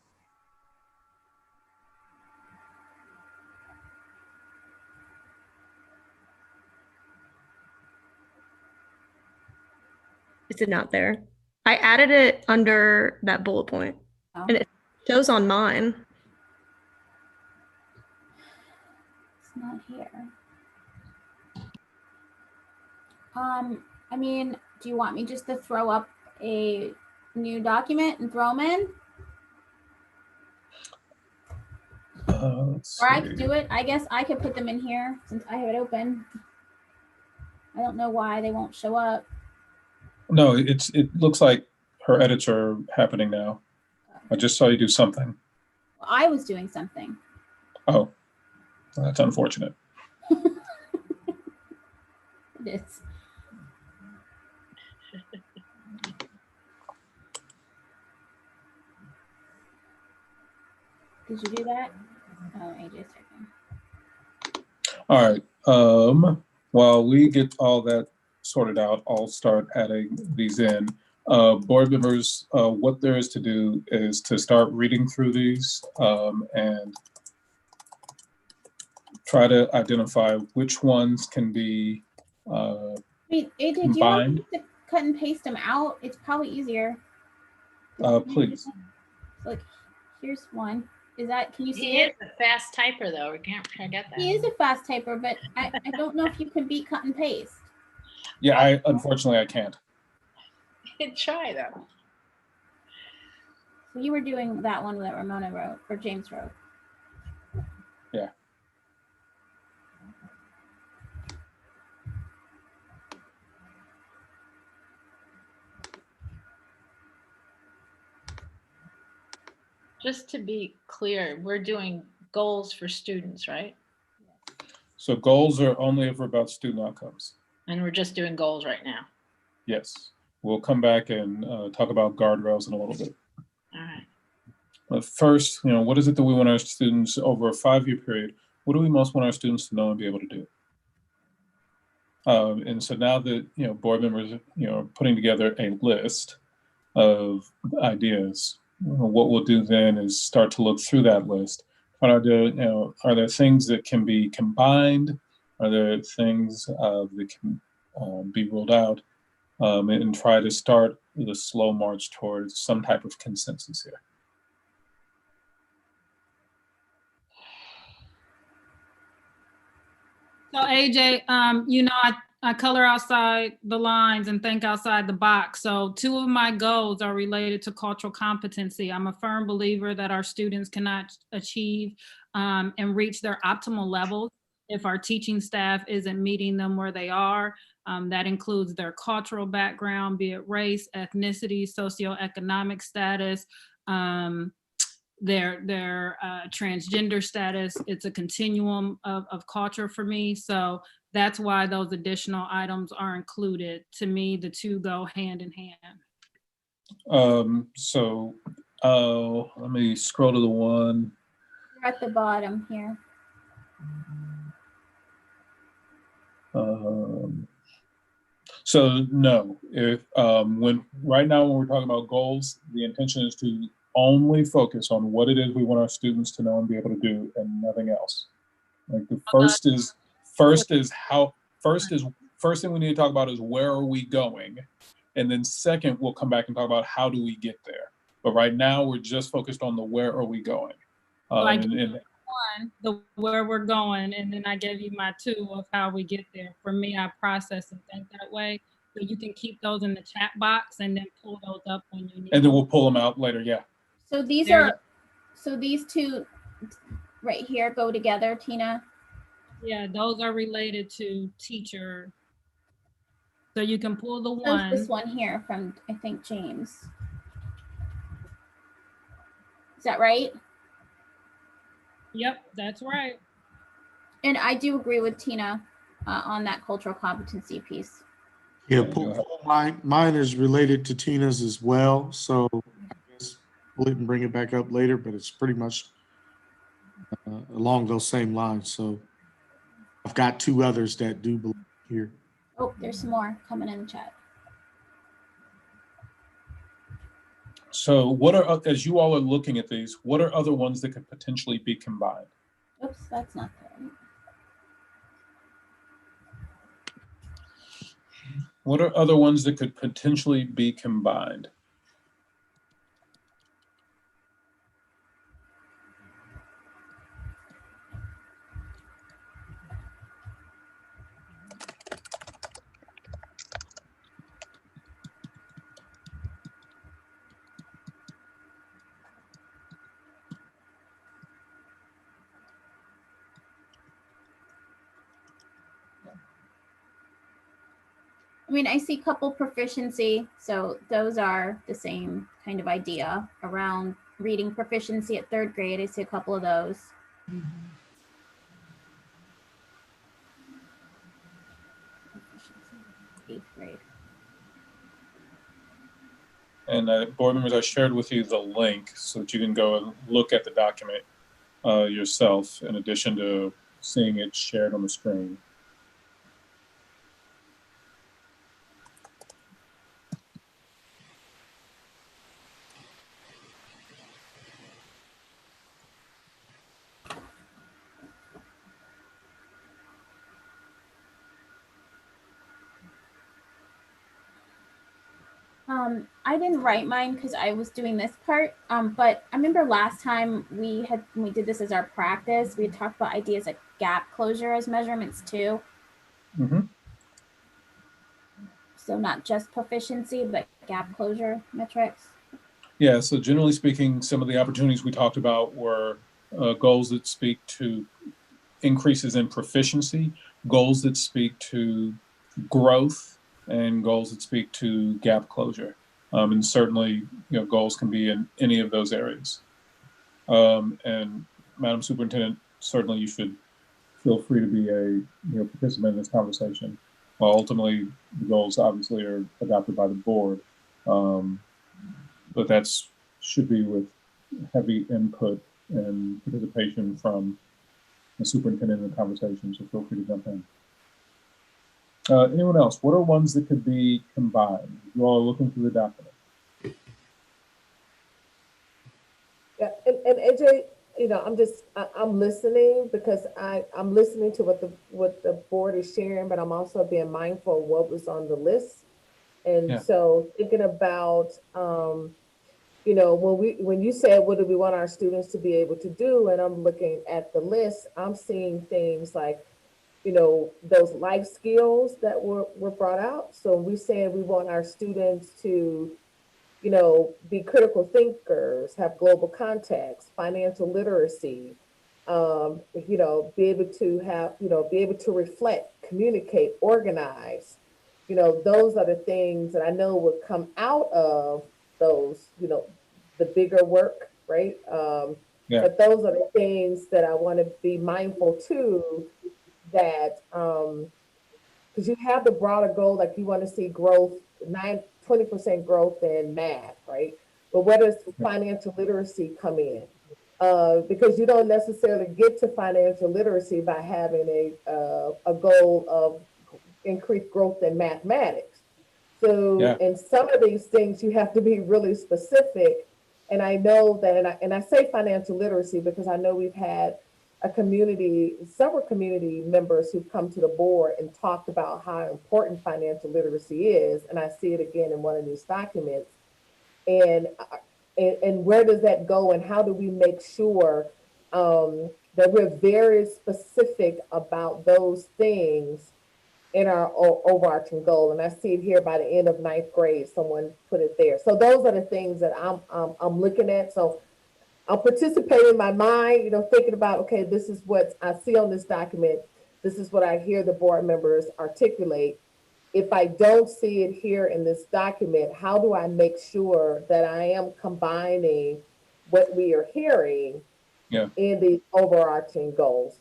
Is it not there? I added it under that bullet point, Oh. and it shows on mine. It's not here. I mean, do you want me just to throw up a new document and throw them in? Let's Or I see. could do it. I guess I could put them in here since I have it open. I don't know why they won't show up. No, it looks like her edits are happening now. I just saw you do something. I was doing something. Oh, that's unfortunate. It is. Did you do that? Oh, AJ's typing. All right. While we get all that sorted out, I'll start adding these in. Board members, what there is to do is to start reading through these and try to identify which ones can be Wait, AJ, do you want combined. me to cut and paste them out? It's probably easier. Please. Like, here's one. Is that, can you see He is it? a fast typer though. We can't forget that. He is a fast typer, but I don't know if you can beat cut and paste. Yeah, unfortunately I can't. Try though. So you were doing that one that Ramona wrote, or James wrote. Yeah. Just to be clear, we're doing goals for students, right? So goals are only ever about student outcomes. And we're just doing goals right now. Yes. We'll come back and talk about guardrails in a little bit. All right. But first, what is it that we want our students over a 5-year period? What do we most want our students to know and be able to do? And so now that, board members, are putting together a list of ideas, what we'll do then is start to look through that list. Are there things that can be combined? Are there things that can be ruled out? And try to start the slow march towards some type of consensus here. So AJ, I color outside the lines and think outside the box. So 2 of my goals are related to cultural competency. I'm a firm believer that our students cannot achieve and reach their optimal levels if our teaching staff isn't meeting them where they are. That includes their cultural background, be it race, ethnicity, socioeconomic status, their transgender status. It's a continuum of culture for me. So that's why those additional items are included. To me, the 2 go hand in hand. Let me scroll to the one. You're at the bottom here. So no, if right now when we're talking about goals, the intention is to only focus on what it is we want our students to know and be able to do, and nothing else. Like the first thing we need to talk about is where are we going, and then second we'll come back and talk about how do we get there. But right now we're just focused on the where are we going. The where we're going, and then I gave you my 2 of how we get there. For me, I process and think that way. So you can keep those in the chat box and then pull those up when you need. And then we'll pull them out later. Yeah. So these these 2 right here go together, Tina. Yeah, those are related to teacher. So you can pull the There's one. this one here from, I think, James. Is that right? Yep, that's right. And I do agree with Tina on that cultural competency piece. Yeah, mine is related to Tina's as well. So I guess pull it and bring it back up later, but it's pretty much along those same lines. So I've got 2 others that do belong here. Oh, there's some more coming in the chat. So what are, as you all are looking at these, what are other ones that could potentially be combined? Oops, that's not good. What are other ones that could potentially be combined? I mean, I see couple proficiency, so those are the same kind of idea around reading proficiency at 3rd grade. I see a couple of those. Proficiency, 8th grade. And board members, I shared with you the link so that you can go and look at the document yourself, in addition to seeing it shared on the screen. I didn't write mine because I was doing this part, but I remember last time when we did this as our practice, we had talked about ideas like gap closure as measurements too. Mm-hmm. So not just proficiency, but gap closure metrics. Yeah, so generally speaking, some of the opportunities we talked about were goals that speak to increases in proficiency, goals that speak to growth, and goals that speak to gap closure. And certainly, goals can be in any of those areas. And Madam Superintendent, certainly you should feel free to be a participant in this conversation. Well, ultimately, the goals obviously are adopted by the board, but that's should be with heavy input and participation from the superintendent in the conversation. So feel free to jump in. Anyone else? What are ones that could be combined? You all are looking through the document. Yeah, and AJ, I'm listening because I'm listening to what the board is sharing, but I'm also being mindful of what was on the list. And so thinking about, when you said, what do we want our students to be able to do? And I'm looking at the list, I'm seeing things like, those life skills that were brought out. So we said we want our students to, be critical thinkers, have global context, financial literacy, be able to have, be able to reflect, communicate, organize. Those are the things that I know would come out of those, the bigger work, right? But those are the things that I want to be mindful too, that because you have the broader goal, like you want to see growth, 20% growth in math, right? But where does financial literacy come in? Because you don't necessarily get to financial literacy by having a goal of increased growth in mathematics. So in some of these things, you have to be really specific. And I know that, and I say financial literacy because I know we've had several community members who've come to the board and talked about how important financial literacy is. And I see it again in one of these documents. And where does that go? And how do we make sure that we're very specific about those things in our overarching goal? And I see it here by the end of 9th grade, someone put it there. So those are the things that I'm looking at. So I'll participate in my mind, thinking about, okay, this is what I see on this document. This is what I hear the board members articulate. If I don't see it here in this document, how do I make sure that I am combining what we are hearing in the overarching goals?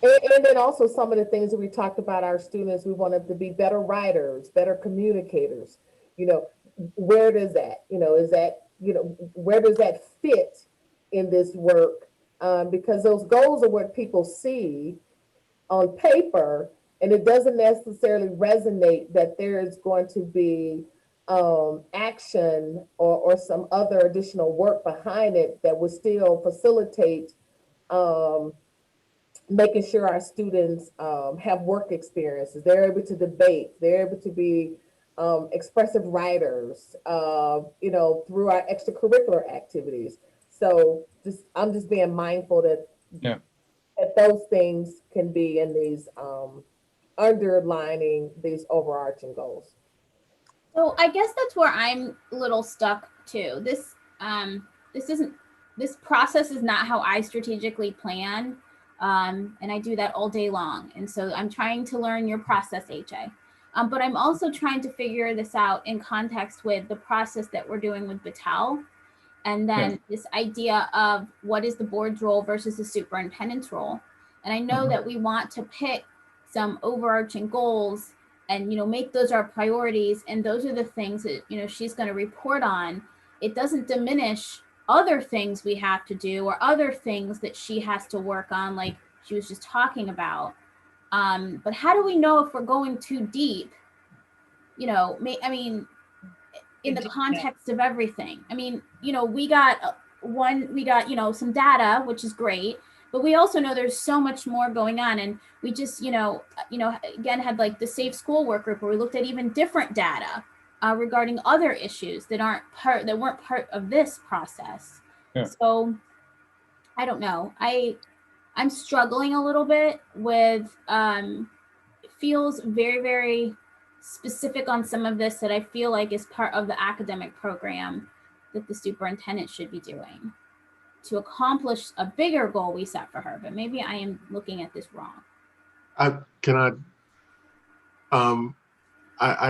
And then also some of the things that we talked about, our students, we want them to be better writers, better communicators. Where does that, where does that fit in this work? Because those goals are what people see on paper, And it doesn't necessarily resonate that there is going to be action or some other additional work behind it that would still facilitate making sure our students have work experiences. They're able to debate. They're able to be expressive writers, through our extracurricular activities. So I'm just being mindful that, Yeah. that those things can be in these underlining these overarching goals. So I guess that's where I'm a little stuck too. This process is not how I strategically plan. And I do that all day long. And so I'm trying to learn your process, HA. But I'm also trying to figure this out in context with the process that we're doing with Battelle. And then this idea of what is the board's role versus the superintendent's role. And I know that we want to pick some overarching goals and, make those our priorities. And those are the things that, she's going to report on. It doesn't diminish other things we have to do or other things that she has to work on, like she was just talking about. But how do we know if we're going too deep? In the context of everything. We got some data, which is great, but we also know there's so much more going on. And we just, again, had like the Safe School Work Group where we looked at even different data regarding other issues that weren't part of this process. Yeah. So I don't know. I'm struggling a little bit with, it feels very, very specific on some of this that I feel like is part of the academic program that the superintendent should be doing to accomplish a bigger goal we set for her. But maybe I am looking at this wrong. I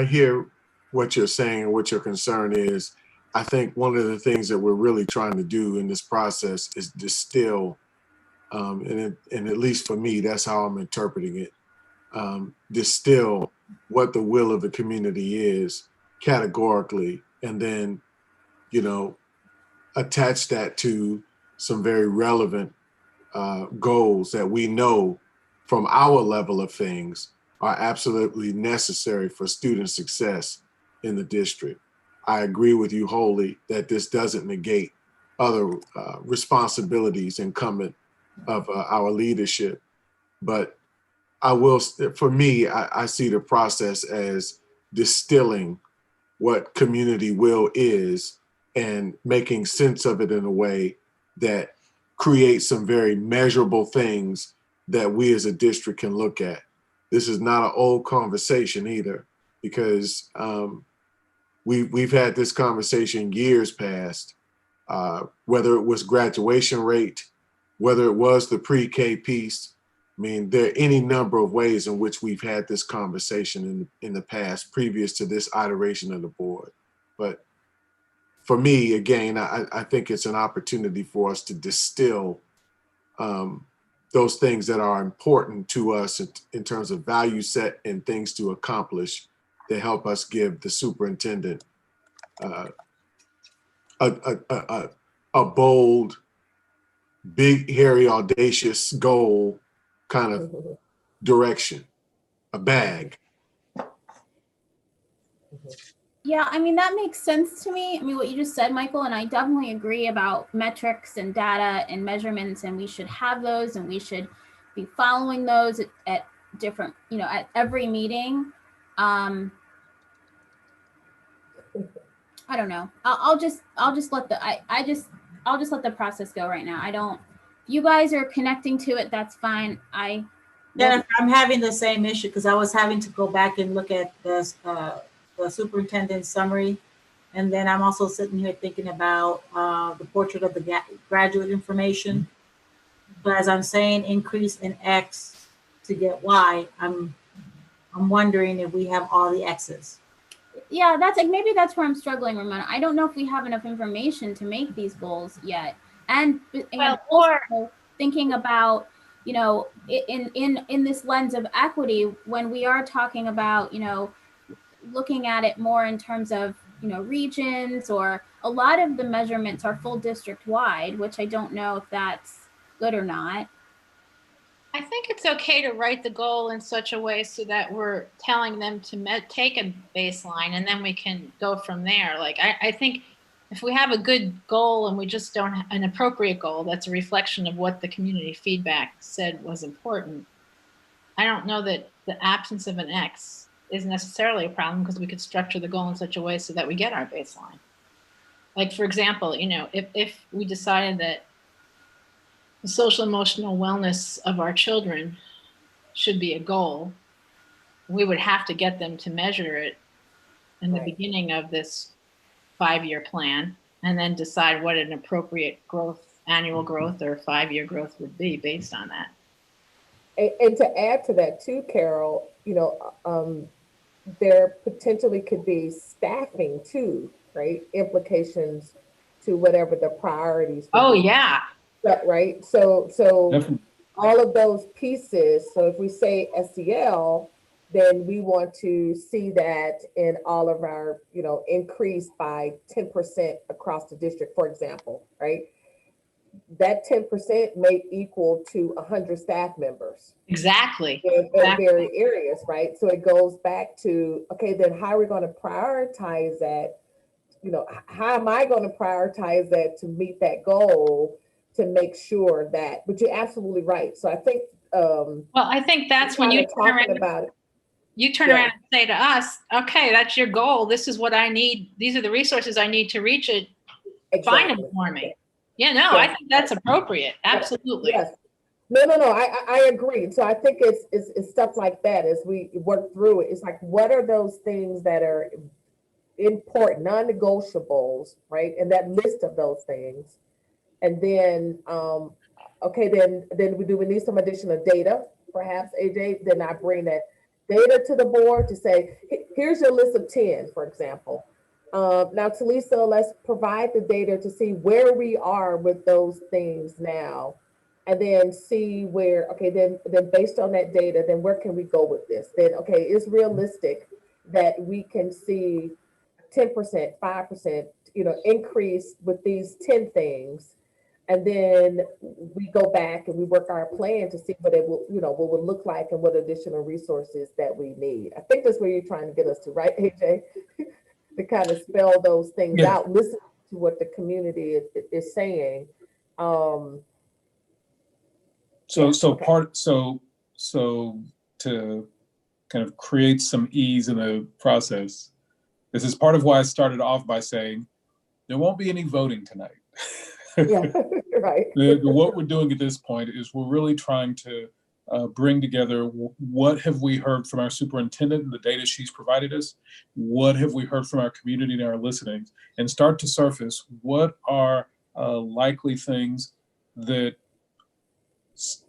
hear what you're saying and what your concern is. I think one of the things that we're really trying to do in this process is distill, and at least for me, that's how I'm interpreting it, distill what the will of the community is categorically, and then, attach that to some very relevant goals that we know from our level of things are absolutely necessary for student success in the district. I agree with you wholly that this doesn't negate other responsibilities incumbent of our leadership, but for me, I see the process as distilling what community will is and making sense of it in a way that creates some very measurable things that we as a district can look at. This is not an old conversation either, because we've had this conversation years past, whether it was graduation rate, whether it was the pre-K piece. There are any number of ways in which we've had this conversation in the past, previous to this iteration of the board. But for me, again, I think it's an opportunity for us to distill those things that are important to us in terms of value set and things to accomplish to help us give the superintendent a bold, big, hairy, audacious goal kind of direction, a bag. Yeah, that makes sense to me. What you just said, Michael, and I definitely agree about metrics and data and measurements, and we should have those and we should be following those at different, at every meeting. I don't know. I'll just let the process go right now. If you guys are connecting to it, that's fine. Jennifer, I'm having the same issue because I was having to go back and look at the superintendent's summary. And then I'm also sitting here thinking about the portrait of the graduate information. But as I'm saying, increase in X to get Y, I'm wondering if we have all the X's. Yeah, maybe that's where I'm struggling, Ramona. I don't know if we have enough information to make these goals yet. And also thinking about, in this lens of equity, when we are talking about, looking at it more in terms of, regions, or a lot of the measurements are full district wide, which I don't know if that's good or not. I think it's okay to write the goal in such a way so that we're telling them to take a baseline and then we can go from there. Like, I think if we have a good goal and we just don't have an appropriate goal, that's a reflection of what the community feedback said was important. I don't know that the absence of an X is necessarily a problem because we could structure the goal in such a way so that we get our baseline. Like, for example, you know, if we decided that the social emotional wellness of our children should be a goal, we would have to get them to measure it in the beginning of this 5-year plan and then decide what an appropriate growth, annual growth or 5-year growth would be based on that. And to add to that too, Carol, you know, there potentially could be staffing too, right? Implications to whatever the priorities. Oh, yeah. Right. So Definitely. all of those pieces. So if we say SEL, then we want to see that in all of our, you know, increase by 10% across the district, for example, right? That 10% may equal to 100 staff members. Exactly. In various areas, right? So it goes back to, okay, then how are we going to prioritize that? You know, how am I going to prioritize that to meet that goal to make sure that, but you're absolutely right. So I think, well, I think that's when you turn around, about it. You turn around and say to us, okay, that's your goal. This is what I need. These are the resources I need to reach it. Find them for me. Yeah, no, I think that's appropriate. Absolutely. Yes. No, I agree. So I think it's stuff like that as we work through it. It's like, what are those things that are important, non-negotiables, right? And that list of those things. And then, okay, then we need some additional data, perhaps, AJ. Then I bring that data to the board to say, here's your list of 10, for example. Now, Talisa, let's provide the data to see where we are with those things now, and then see where, okay, then based on that data, then where can we go with this? Then, okay, it's realistic that we can see 10%, 5%, you know, increase with these 10 things. And then we go back and we work our plan to see what it will, you know, what would look like and what additional resources that we need. I think that's where you're trying to get us to, right, AJ? To kind of spell those things out, listen to what the community is saying. So to kind of create some ease in the process, this is part of why I started off by saying there won't be any voting tonight. Yeah, right. What we're doing at this point is we're really trying to bring together what have we heard from our superintendent and the data she's provided us, what have we heard from our community and our listenings, and start to surface what are likely things that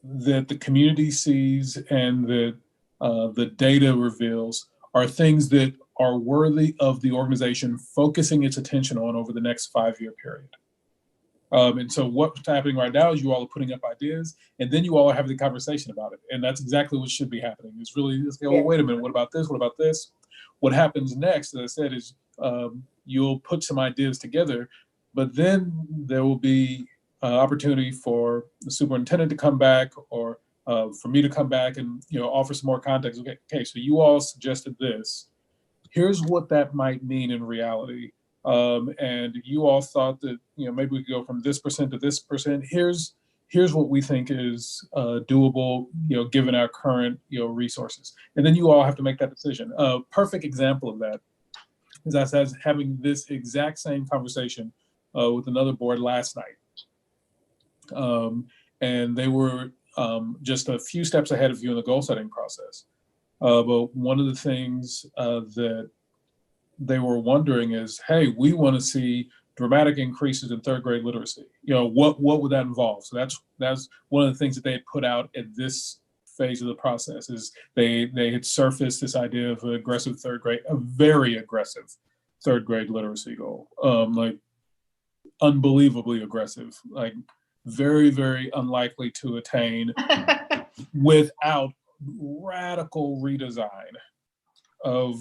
the community sees and that the data reveals are things that are worthy of the organization focusing its attention on over the next 5-year period. And so what's happening right now is you all are putting up ideas, and then you all are having the conversation about it. And that's exactly what should be happening. It's really, oh, wait a minute, what about this? What about this? What happens next, as I said, is you'll put some ideas together, but then there will be opportunity for the superintendent to come back or for me to come back and, you know, offer some more context. Okay, so you all suggested this. Here's what that might mean in reality. And you all thought that, you know, maybe we could go from this percent to this percent. Here's what we think is doable, you know, given our current, you know, resources. And then you all have to make that decision. A perfect example of that is I was having this exact same conversation with another board last night. And they were just a few steps ahead of you in the goal setting process. But one of the things that they were wondering is, hey, we want to see dramatic increases in 3rd grade literacy. You know, what would that involve? So that's one of the things that they had put out at this phase of the process is they had surfaced this idea of a very aggressive 3rd grade literacy goal, like unbelievably aggressive, like very, very unlikely to attain without radical redesign of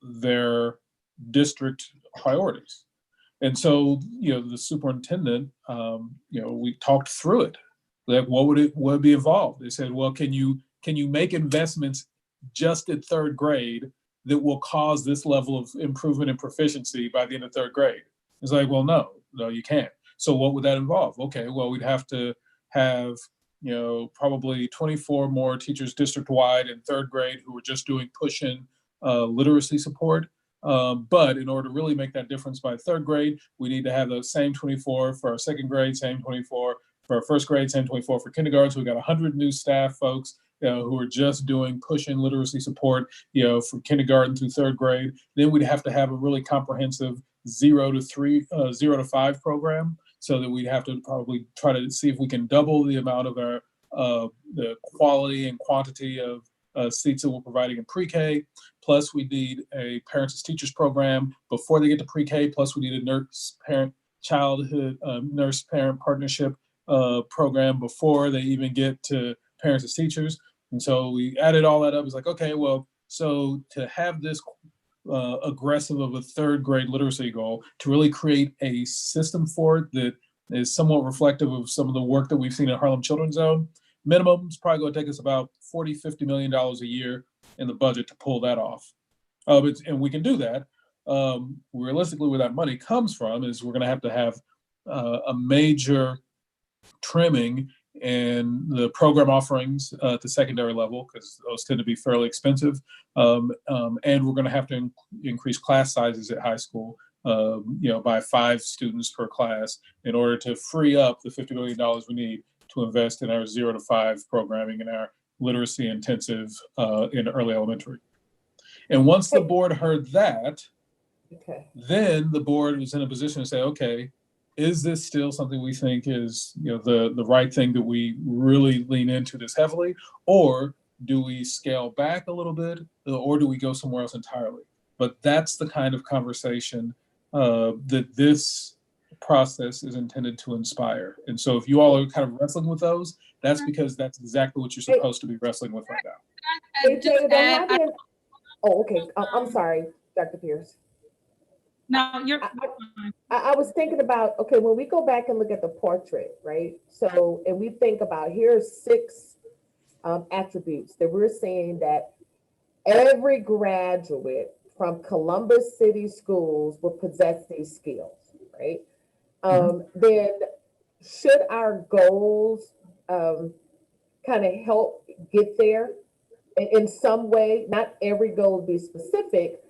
their district priorities. And so, you know, the superintendent, you know, we talked through it Like, what would be involved? They said, well, can you make investments just at third grade that will cause this level of improvement in proficiency by the end of third grade? It's like, well, no, you can't. So what would that involve? Okay, well, we'd have to have, probably 24 more teachers district-wide in third grade who are just doing push-in literacy support. But in order to really make that difference by third grade, we need to have the same 24 for our second grade, same 24 for our first grade, same 24 for kindergarten. So we got 100 new staff folks who are just doing push-in literacy support, from kindergarten through third grade. Then we'd have to have a really comprehensive 0 to 5 program, so that we'd have to probably try to see if we can double the amount of our the quality and quantity of seats that we're providing in pre-K. Plus, we need a parents as teachers program before they get to pre-K. Plus, we need a nurse-parent partnership program before they even get to parents as teachers. And so we added all that up. It's like, okay, well, so to have this aggressive of a third grade literacy goal, to really create a system for it that is somewhat reflective of some of the work that we've seen at Harlem Children's Zone, minimum is probably going to take us about $40–50 million a year in the budget to pull that off. And we can do that. Realistically, where that money comes from is we're going to have a major trimming in the program offerings at the secondary level, because those tend to be fairly expensive. And we're going to have to increase class sizes at high school, by 5 students per class in order to free up the $50 million we need to invest in our 0 to 5 programming and our literacy intensive in early elementary. And once the board heard that, then the board was in a position to say, okay, is this still something we think is the right thing, that we really lean into this heavily, or do we scale back a little bit, or do we go somewhere else entirely? But that's the kind of conversation that this process is intended to inspire. And so if you all are kind of wrestling with those, that's because that's exactly what you're supposed to be wrestling with right now. Oh, okay. I'm sorry, Dr. Pierce. No, you're fine. I was thinking about, okay, when we go back and look at the portrait, right? So, and we think about, here's 6 attributes that we're saying that every graduate from Columbus City Schools will possess these skills, right? Then should our goals kind of help get there in some way? Not every goal be specific,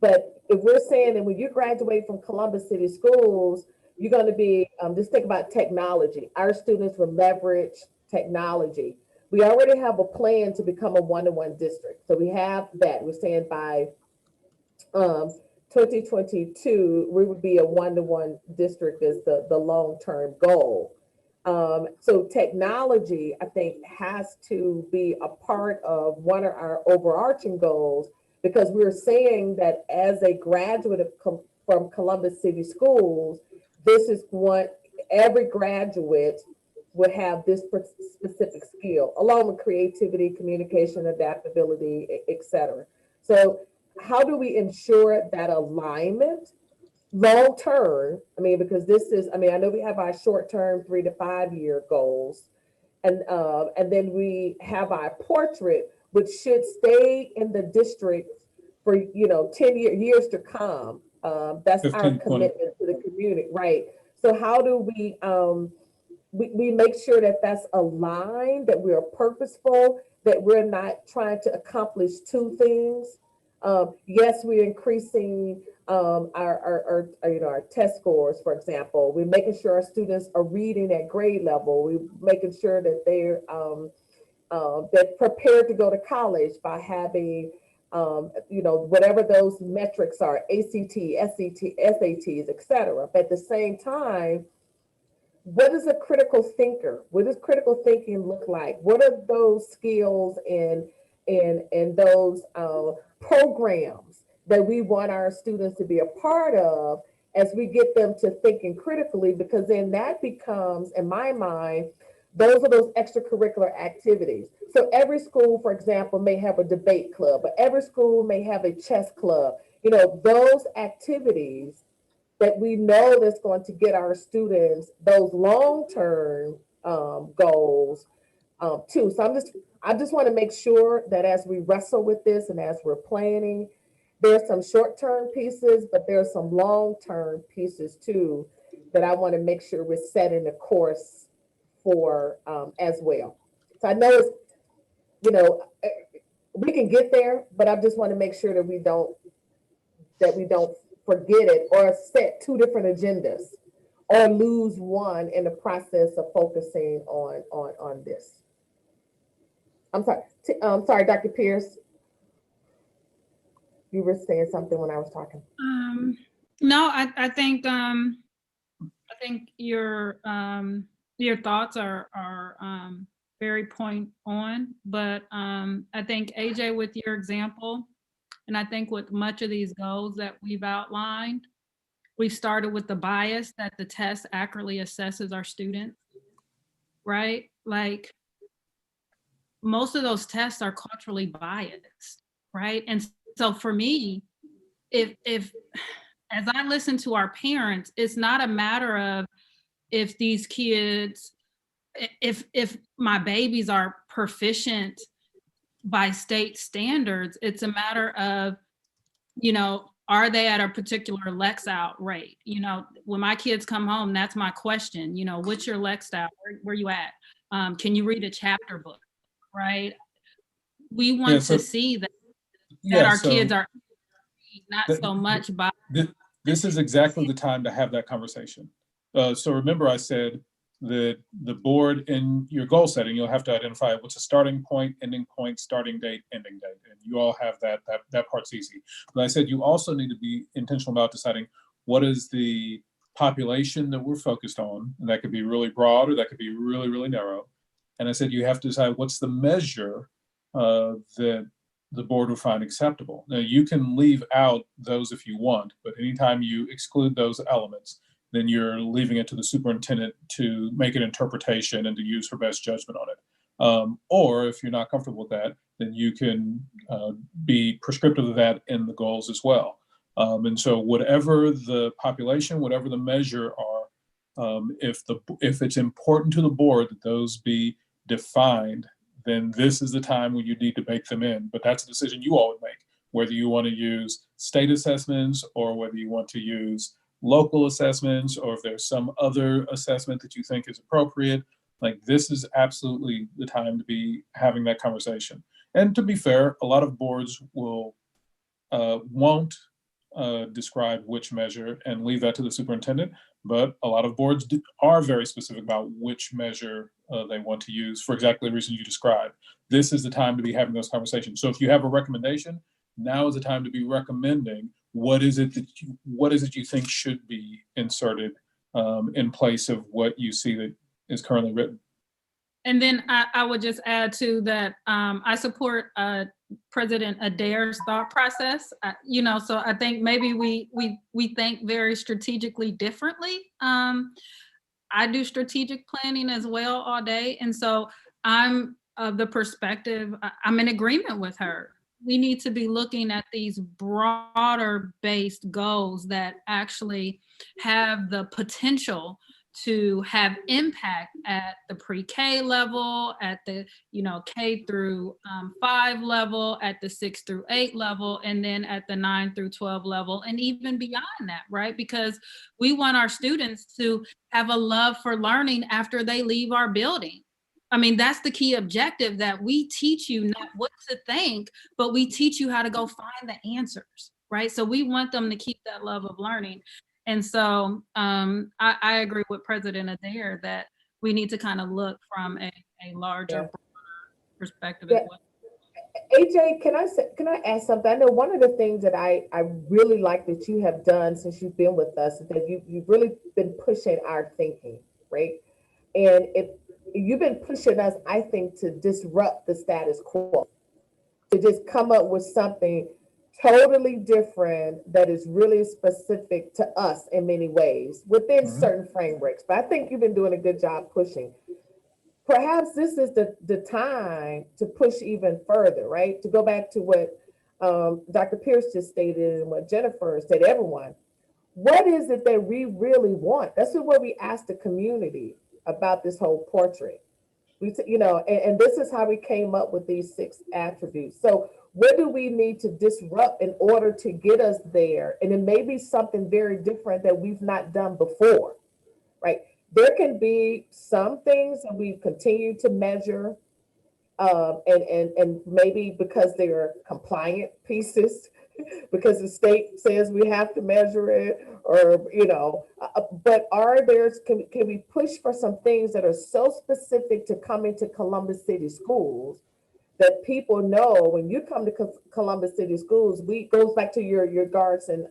but if we're saying that when you graduate from Columbus City Schools, you're going to be, just think about technology. Our students will leverage technology. We already have a plan to become a 1-to-1 district. So we have that. We're saying by 2022, we would be a 1-to-1 district is the long-term goal. So technology, I think, has to be a part of one of our overarching goals, because we're saying that as a graduate from Columbus City Schools, this is what every graduate would have, this specific skill, along with creativity, communication, adaptability, et cetera. So how do we ensure that alignment long term? I mean, because this is, I know we have our short term 3 to 5 year goals, and then we have our portrait, which should stay in the district for 10 years to come. That's 15, our commitment to the community, right? So how do we make sure that that's aligned, that we're purposeful, that we're not trying to accomplish 2 things? Yes, we're increasing our test scores, for example. We're making sure our students are reading at grade level. We're making sure that they're prepared to go to college by having whatever those metrics are, ACT, SAT, SATs, et cetera. But at the same time, what is a critical thinker? What does critical thinking look like? What are those skills and those programs that we want our students to be a part of as we get them to thinking critically? Because then that becomes, in my mind, those are those extracurricular activities. So every school, for example, may have a debate club, but every school may have a chess club. Those activities that we know that's going to get our students those long-term goals too. So I just want to make sure that as we wrestle with this and as we're planning, there's some short-term pieces, but there's some long-term pieces too that I want to make sure we're setting the course for as well. So I know it's, we can get there, but I just want to make sure that we don't forget it or set two different agendas or lose one in the process of focusing on this. I'm sorry, Dr. Pierce. You were saying something when I was talking. No, I think your thoughts are very point on, but I think AJ, with your example, and I think with much of these goals that we've outlined, we started with the bias that the test accurately assesses our students, right? Like most of those tests are culturally biased, right? And so for me, if as I listen to our parents, it's not a matter of if these kids, if my babies are proficient by state standards, it's a matter of, are they at a particular Lex out rate? When my kids come home, that's my question, what's your Lex out? Where you at? Can you read a chapter book, right? We want to see that our kids are not so much by. This is exactly the time to have that conversation. So remember I said that the board in your goal setting, you'll have to identify what's a starting point, ending point, starting date, ending date. And you all have that part's easy. But I said you also need to be intentional about deciding what is the population that we're focused on. And that could be really broad or that could be really, really narrow. And I said you have to decide what's the measure that the board would find acceptable. Now you can leave out those if you want, but anytime you exclude those elements, then you're leaving it to the superintendent to make an interpretation and to use her best judgment on it. Or if you're not comfortable with that, then you can be prescriptive of that in the goals as well. And so whatever the population, whatever the measure are, if it's important to the board that those be defined, then this is the time when you need to bake them in. But that's a decision you all would make, whether you want to use state assessments or whether you want to use local assessments, or if there's some other assessment that you think is appropriate. Like, this is absolutely the time to be having that conversation. And to be fair, a lot of boards won't describe which measure and leave that to the superintendent, but a lot of boards are very specific about which measure they want to use for exactly the reason you described. This is the time to be having those conversations. So if you have a recommendation, now is the time to be recommending what is it you think should be inserted in place of what you see that is currently written. And then I would just add to that, I support President Adair's thought process. So I think maybe we think very strategically differently. I do strategic planning as well all day, and so I'm of the perspective, I'm in agreement with her. We need to be looking at these broader based goals that actually have the potential to have impact at the pre-K level, at the K through 5 level, at the 6 through 8 level, and then at the 9 through 12 level, and even beyond that, right? Because we want our students to have a love for learning after they leave our building. I mean, that's the key objective, that we teach you not what to think, but we teach you how to go find the answers, right? So we want them to keep that love of learning. And so I agree with President Adair that we need to kind of look from a larger perspective as well. AJ, can I ask something? I know one of the things that I really like that you have done since you've been with us is that you've really been pushing our thinking, right? And you've been pushing us, I think, to disrupt the status quo, to just come up with something totally different that is really specific to us in many ways within certain frameworks. But I think you've been doing a good job pushing. Perhaps this is the time to push even further, right? To go back to what Dr. Pierce just stated and what Jennifer stated, everyone, what is it that we really want? That's what we ask the community. about this whole portrait. And this is how we came up with these 6 attributes. So what do we need to disrupt in order to get us there? And it may be something very different that we've not done before, right? There can be some things that we continue to measure, and maybe because they're compliant pieces, because the state says we have to measure it, or but can we push for some things that are so specific to coming to Columbus City Schools that people know when you come to Columbus City Schools, goes back to your guards and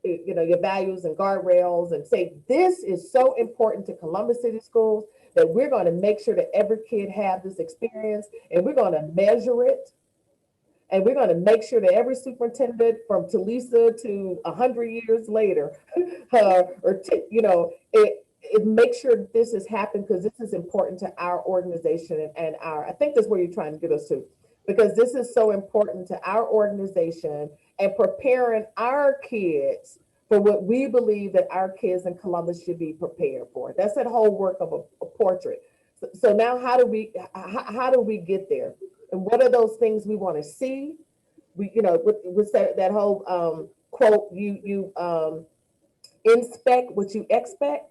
your values and guardrails, and say this is so important to Columbus City Schools that we're going to make sure that every kid have this experience, and we're going to measure it. And we're going to make sure that every superintendent from Talisa to 100 years later, it makes sure that this has happened, because this is important to our organization and I think that's where you're trying to get us to, because this is so important to our organization and preparing our kids for what we believe that our kids in Columbus should be prepared for. That's that whole work of a portrait. So now how do we get there? And what are those things we want to see? With that whole quote, you inspect what you expect.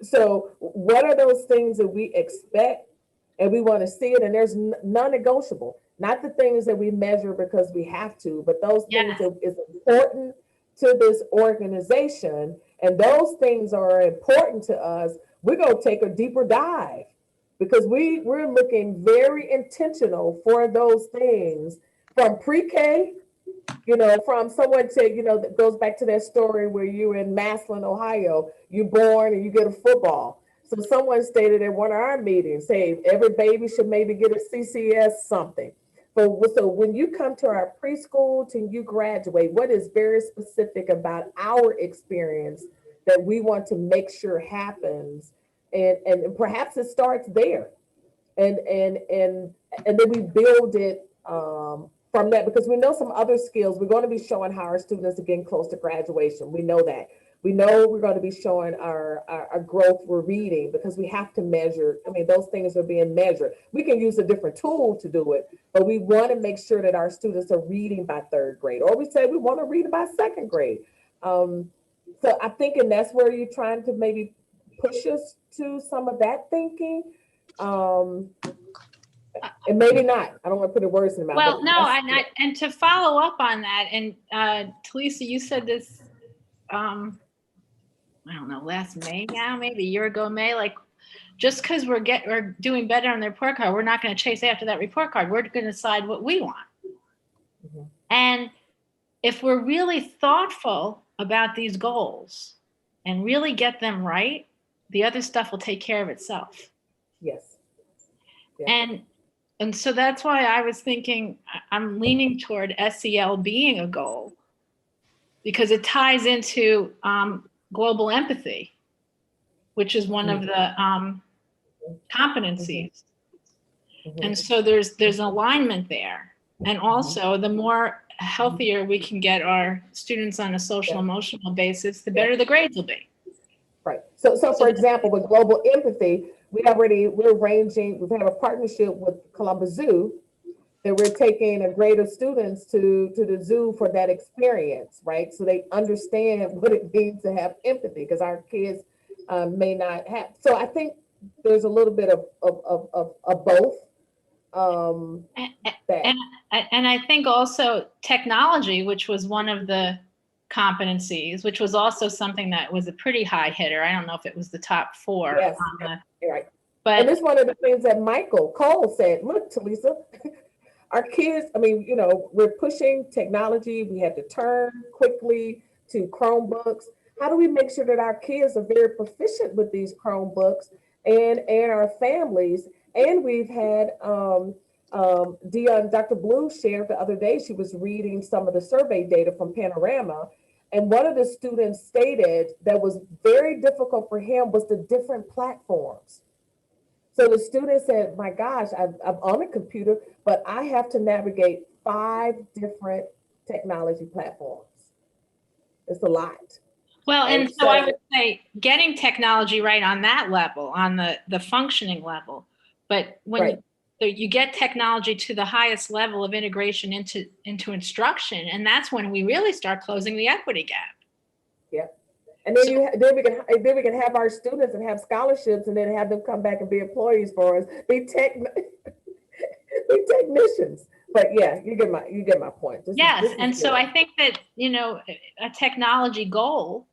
So what are those things that we expect and we want to see it? And there's non-negotiable, not the things that we measure because we have to, but those things that is important to this organization. And those things are important to us. We're going to take a deeper dive, because we're looking very intentional for those things from pre-K, from someone said, that goes back to that story where you're in Massillon, Ohio, you're born and you get a football. So someone stated at one of our meetings, say every baby should maybe get a CCS something. So when you come to our preschool till you graduate, what is very specific about our experience that we want to make sure happens? And perhaps it starts there, and then we build it from that, because we know some other skills. We're going to be showing how our students are getting close to graduation. We know that. We know we're going to be showing our growth we're reading, because we have to measure. I mean, those things are being measured. We can use a different tool to do it, but we want to make sure that our students are reading by 3rd grade, or we say we want to read by 2nd grade. So I think, and that's where you're trying to maybe push us to some of that thinking. And maybe not. I don't want to put the words in my mouth. Well, no, and to follow up on that, and Talisa, you said this, I don't know, last May now, maybe a year ago May, like, just because we're doing better on the report card, we're not going to chase after that report card. We're going to decide what we want. Mm-hmm. And if we're really thoughtful about these goals and really get them right, the other stuff will take care of itself. Yes. Yeah. And so that's why I was thinking I'm leaning toward SEL being a goal, because it ties into global empathy, which is one of the competencies. Mm-hmm. And so there's an alignment there. And also, the more healthier we can get our students on a social emotional basis, the better the grades will be. Right. So for example, with global empathy, we have a partnership with Columbus Zoo, that we're taking a grade of students to the zoo for that experience, right? So they understand what it means to have empathy, because our kids may not have. So I think there's a little bit of both. And I think also technology, which was one of the competencies, which was also something that was a pretty high hitter. I don't know if it was the top 4. Yes, right. But it's one of the things that Michael Cole said. Look, Talisa, our kids, we're pushing technology. We have to turn quickly to Chromebooks. How do we make sure that our kids are very proficient with these Chromebooks and our families? And we've had Dr. Blue shared the other day, she was reading some of the survey data from Panorama. And one of the students stated that was very difficult for him was the different platforms. So the student said, my gosh, I'm on a computer, but I have to navigate 5 different technology platforms. It's a lot. Well, and And so I so- would say getting technology right on that level, on the functioning level. But when Right. you get technology to the highest level of integration into instruction, and that's when we really start closing the equity gap. Yeah. And then then we can have our students and have scholarships and then have them come back and be employees for us, be technicians. But yeah, you get my point. Yes, and so good. I think that, a technology goal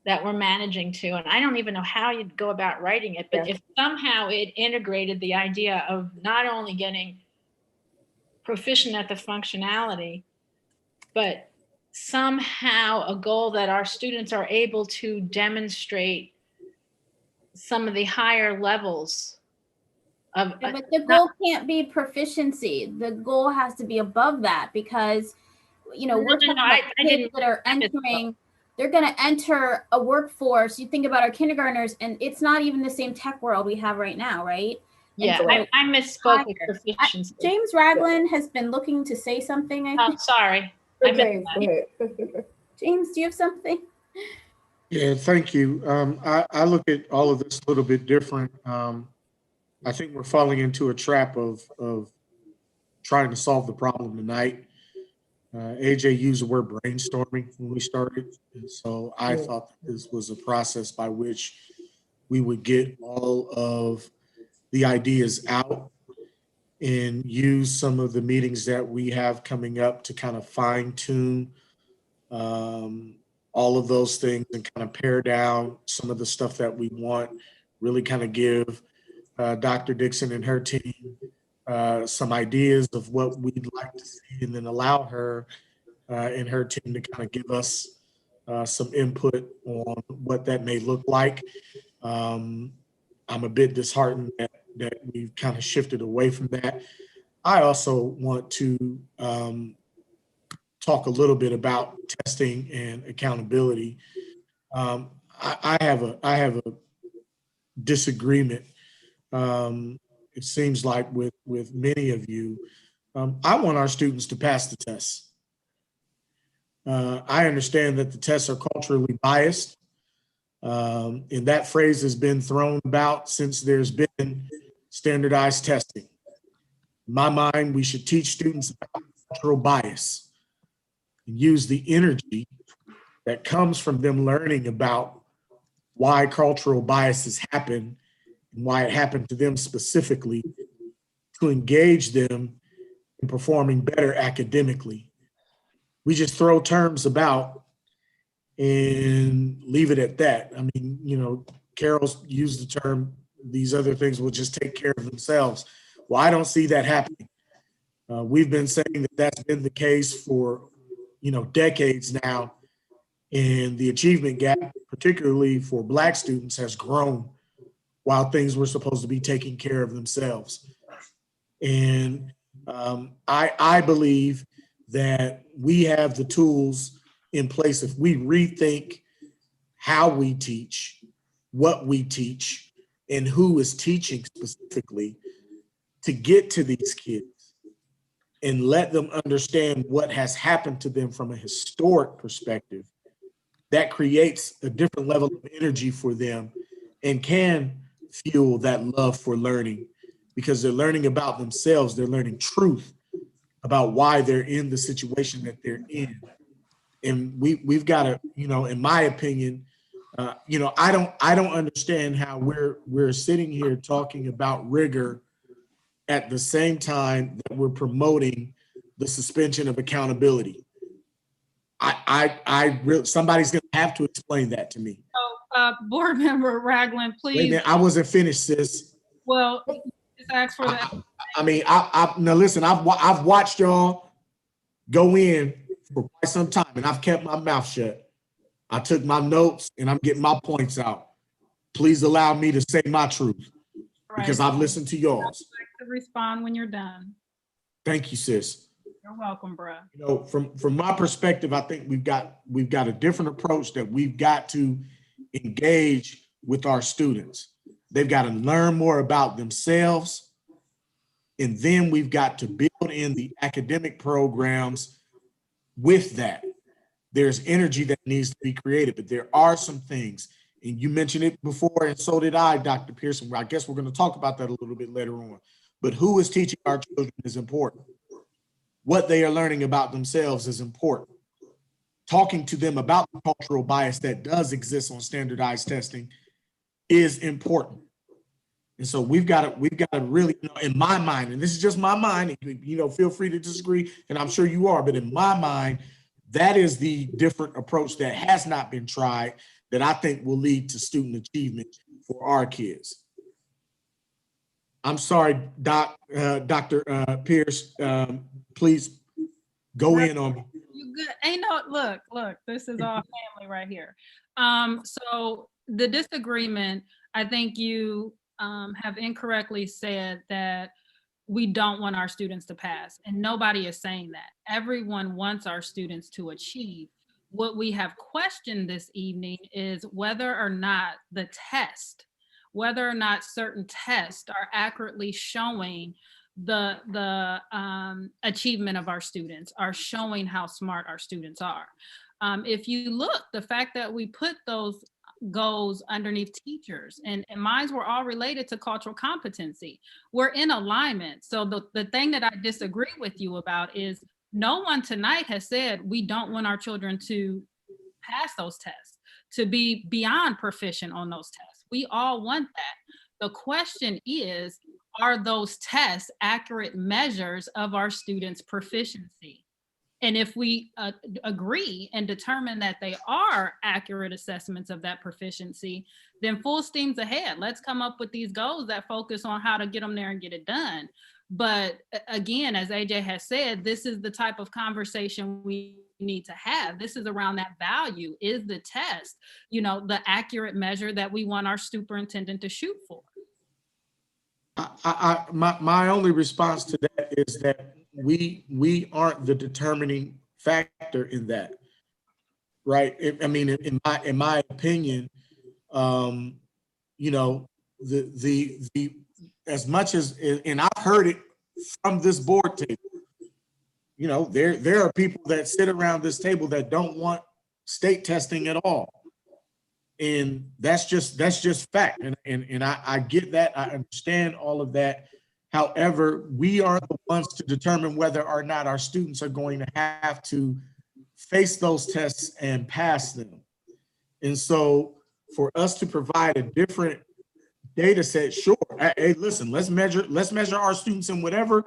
that we're managing to, and I don't even know how you'd go about writing it, but Yeah. if somehow it integrated the idea of not only getting proficient at the functionality, but somehow a goal that our students are able to demonstrate some of the higher levels of. Yeah, but the goal can't be proficiency. The goal has to be above that because, we're talking about kids that are entering, they're going to enter a workforce. You think about our kindergartners, and it's not even the same tech world we have right now, right? Yeah, so I misspoke with proficiency. James Ragland has been looking to say something, I Oh, think. sorry. James, go ahead. James, do you have something? Yeah, thank you. I look at all of this a little bit different. I think we're falling into a trap of trying to solve the problem tonight. AJ used the word brainstorming when we started. And so I thought that this was a process by which we would get all of the ideas out and use some of the meetings that we have coming up to kind of fine tune all of those things and kind of pare down some of the stuff that we want, really kind of give Dr. Dixon and her team some ideas of what we'd like to see, and then allow her and her team to kind of give us some input on what that may look like. I'm a bit disheartened that we've kind of shifted away from that. I also want to talk a little bit about testing and accountability. I have a disagreement. It seems like with many of you, I want our students to pass the tests. I understand that the tests are culturally biased, and that phrase has been thrown about since there's been standardized testing. In my mind, we should teach students about cultural bias and use the energy that comes from them learning about why cultural biases happen and why it happened to them specifically, to engage them in performing better academically. We just throw terms about and leave it at that. I mean, Carol's used the term, these other things will just take care of themselves. Well, I don't see that happening. We've been saying that that's been the case for, decades now. And the achievement gap, particularly for Black students, has grown while things were supposed to be taking care of themselves. And I believe that we have the tools in place if we rethink how we teach, what we teach, and who is teaching specifically, to get to these kids and let them understand what has happened to them from a historic perspective. That creates a different level of energy for them and can fuel that love for learning, because they're learning about themselves. They're learning truth about why they're in the situation that they're in. And we've got to, in my opinion, I don't understand how we're sitting here talking about rigor at the same time that we're promoting the suspension of accountability. Somebody's going to have to explain that to me. So, Board Member Ragland, please. Wait a minute, I wasn't finished, sis. Well, just ask for that. Now listen, I've watched y'all go in for quite some time, and I've kept my mouth shut. I took my notes, and I'm getting my points out. Please allow me to say my truth, because I've listened to y'all's. I'd like to respond when you're done. Thank you, sis. You're welcome, bruh. From my perspective, I think we've got a different approach that we've got to engage with our students. They've got to learn more about themselves, and then we've got to build in the academic programs with that. there's energy that needs to be created. But there are some things, and you mentioned it before, and so did I, Dr. Pearson. I guess we're going to talk about that a little bit later on. But who is teaching our children is important. What they are learning about themselves is important. Talking to them about the cultural bias that does exist on standardized testing is important. And so we've got to really, in my mind, and this is just my mind, feel free to disagree, and I'm sure you are, but in my mind, that is the different approach that has not been tried that I think will lead to student achievement for our kids. I'm sorry, Dr. Pierce, please go in on me. You good? Ain't no, look, this is all family right here. So the disagreement, I think you have incorrectly said that we don't want our students to pass, and nobody is saying that. Everyone wants our students to achieve. What we have questioned this evening is whether or not the test, whether or not certain tests are accurately showing the achievement of our students, are showing how smart our students are. If you look, the fact that we put those goals underneath teachers, and mine were all related to cultural competency, we're in alignment. So the thing that I disagree with you about is no one tonight has said we don't want our children to pass those tests, to be beyond proficient on those tests. We all want that. The question is, are those tests accurate measures of our students' proficiency? And if we agree and determine that they are accurate assessments of that proficiency, then full steams ahead. Let's come up with these goals that focus on how to get them there and get it done. But again, as AJ has said, this is the type of conversation we need to have. This is around that value. Is the test, the accurate measure that we want our superintendent to shoot for? My only response to that is that we aren't the determining factor in that, right? In my opinion, the as much as, and I've heard it from this board table, there are people that sit around this table that don't want state testing at all. And that's just fact. And I get that. I understand all of that. However, we are the ones to determine whether or not our students are going to have to face those tests and pass them. And so for us to provide a different data set, sure. Hey, listen, let's measure our students in whatever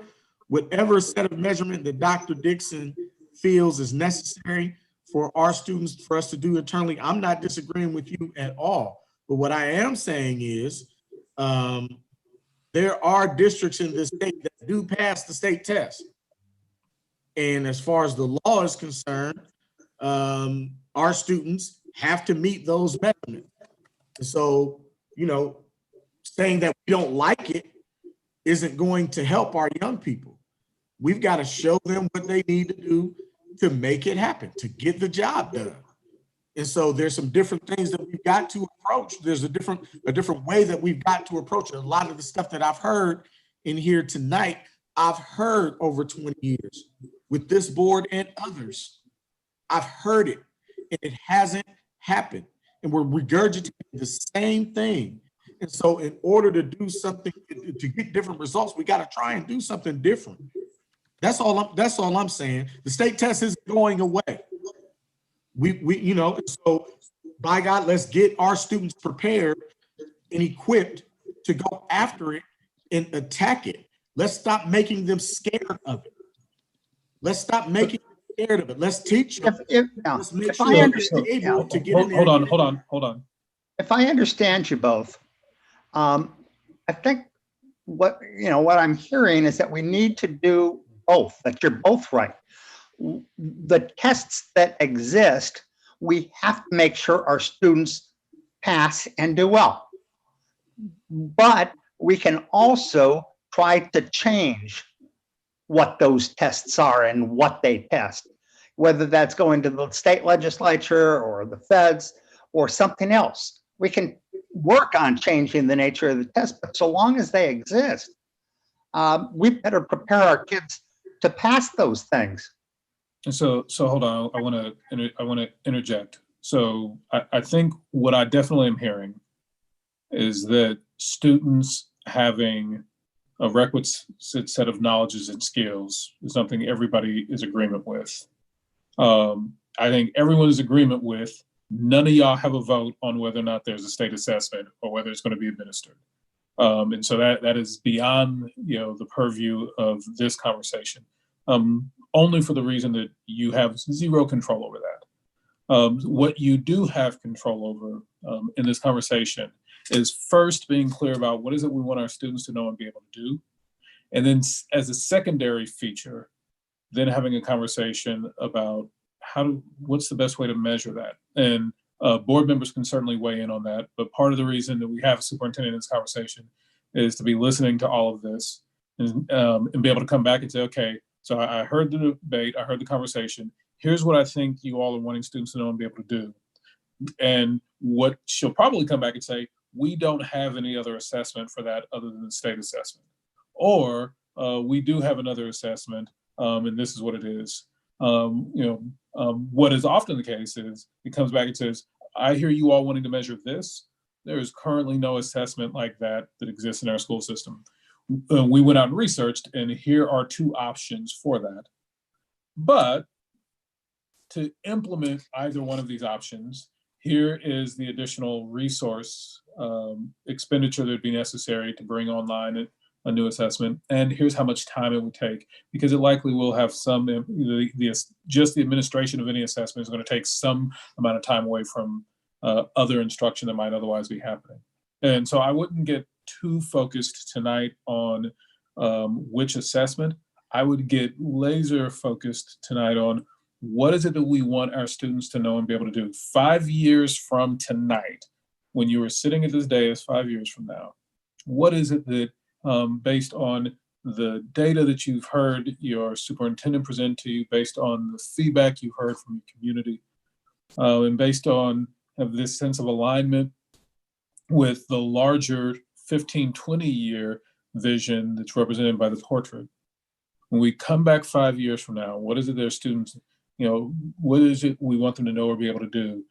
set of measurement that Dr. Dixon feels is necessary for our students, for us to do internally. I'm not disagreeing with you at all. But what I am saying is there are districts in this state that do pass the state test. And as far as the law is concerned, our students have to meet those measurements. And so, saying that we don't like it isn't going to help our young people. We've got to show them what they need to do to make it happen, to get the job done. And so there's some different things that we've got to approach. There's a different way that we've got to approach it. A lot of the stuff that I've heard in here tonight, I've heard over 20 years with this board and others. I've heard it and it hasn't happened. And we're regurgitating the same thing. And so in order to do something, to get different results, we got to try and do something different. That's all I'm saying. The state test isn't going away. So by God, let's get our students prepared and equipped to go after it and attack it. Let's stop making them scared of it. Let's stop making them scared of it. Let's teach them. Let's make sure they're able to get in there. Hold on. If I understand you both, I think what I'm hearing is that we need to do both, that you're both right. The tests that exist, we have to make sure our students pass and do well. But we can also try to change what those tests are and what they test, whether that's going to the state legislature or the feds or something else. We can work on changing the nature of the test, but so long as they exist, we better prepare our kids to pass those things. And so hold on, I want to interject. So I think what I definitely am hearing is that students having a requisite set of knowledges and skills is something everybody is agreement with. I think everyone is agreement with. None of y'all have a vote on whether or not there's a state assessment or whether it's going to be administered. And so that is beyond, the purview of this conversation, only for the reason that you have zero control over that. What you do have control over in this conversation is first being clear about what is it we want our students to know and be able to do. And then as a secondary feature, then having a conversation about what's the best way to measure that. And board members can certainly weigh in on that. But part of the reason that we have a superintendent in this conversation is to be listening to all of this and be able to come back and say, okay, so I heard the debate, I heard the conversation. Here's what I think you all are wanting students to know and be able to do. And what she'll probably come back and say, we don't have any other assessment for that other than the state assessment. Or we do have another assessment, and this is what it is. What is often the case is it comes back and says, I hear you all wanting to measure this. There is currently no assessment like that exists in our school system. We went out and researched, and here are two options for that. But to implement either one of these options, here is the additional resource expenditure that would be necessary to bring online a new assessment. And here's how much time it would take, because it likely will have some, just the administration of any assessment is going to take some amount of time away from other instruction that might otherwise be happening. And so I wouldn't get too focused tonight on which assessment. I would get laser focused tonight on what is it that we want our students to know and be able to do 5 years from tonight, when you were sitting at this dais 5 years from now. What is it that, based on the data that you've heard your superintendent present to you, based on the feedback you've heard from your community, and based on this sense of alignment with the larger 15, 20-year vision that's represented by the portrait. When we come back 5 years from now, what is it their students, what is it we want them to know or be able to do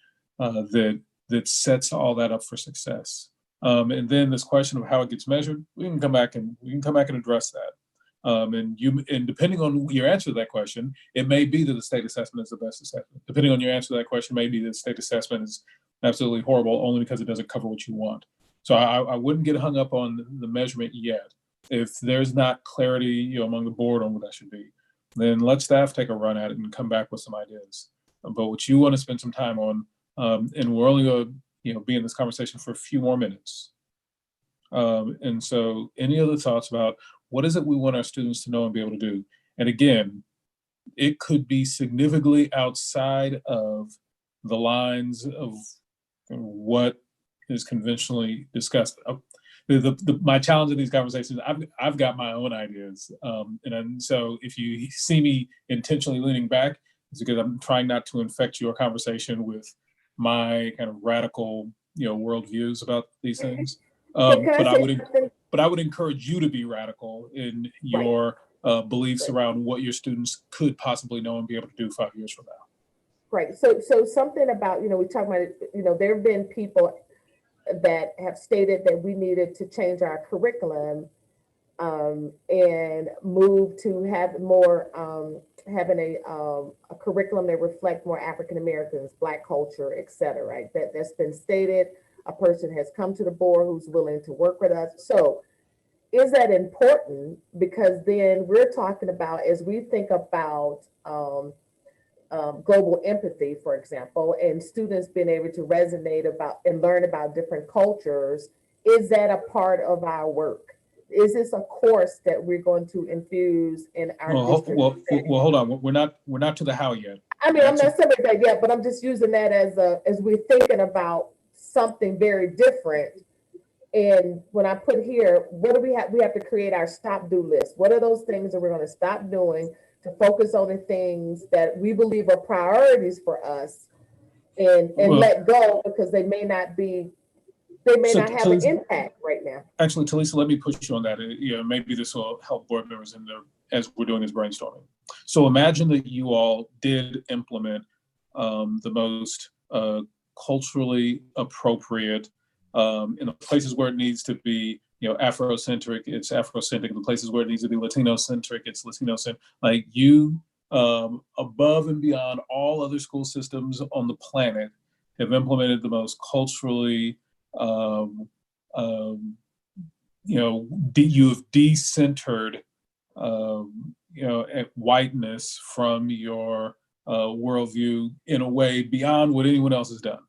that sets all that up for success? And then this question of how it gets measured, we can come back and address that. And depending on your answer to that question, it may be that the state assessment is the best assessment. Depending on your answer to that question, maybe the state assessment is absolutely horrible only because it doesn't cover what you want. So I wouldn't get hung up on the measurement yet. If there's not clarity among the board on what that should be, then let staff take a run at it and come back with some ideas. But what you want to spend some time on, and we're only going to be in this conversation for a few more minutes. And so any other thoughts about what is it we want our students to know and be able to do? And again, it could be significantly outside of the lines of what is conventionally discussed. My challenge in these conversations, I've got my own ideas. And so if you see me intentionally leaning back, it's because I'm trying not to infect your conversation with my kind of radical, worldviews about these things. But I would encourage you to be radical in your beliefs around what your students could possibly know and be able to do 5 years from now. Right. So something about, we talk about, there have been people that have stated that we needed to change our curriculum and move to have more, having a curriculum that reflect more African Americans, Black culture, et cetera, right? That's been stated. A person has come to the board who's willing to work with us. So is that important? Because then we're talking about, as we think about global empathy, for example, and students being able to resonate about and learn about different cultures, is that a part of our work? Is this a course that we're going to infuse in our district? Well, hold on. We're not to the how yet. I mean, I'm not saying that yet, but I'm just using that as we're thinking about something very different. And when I put here, what do we have? We have to create our stop do list. What are those things that we're going to stop doing to focus on the things that we believe are priorities for us, and let go because they may not have an impact right now. Actually, Talisa, let me push you on that. Maybe this will help board members in their as we're doing this brainstorming. So imagine that you all did implement the most culturally appropriate in the places where it needs to be, Afrocentric, it's Afrocentric. In the places where it needs to be Latino-centric, it's Latino-centric. Like you, above and beyond all other school systems on the planet, have implemented the most culturally, you've decentered, whiteness from your worldview in a way beyond what anyone else has done.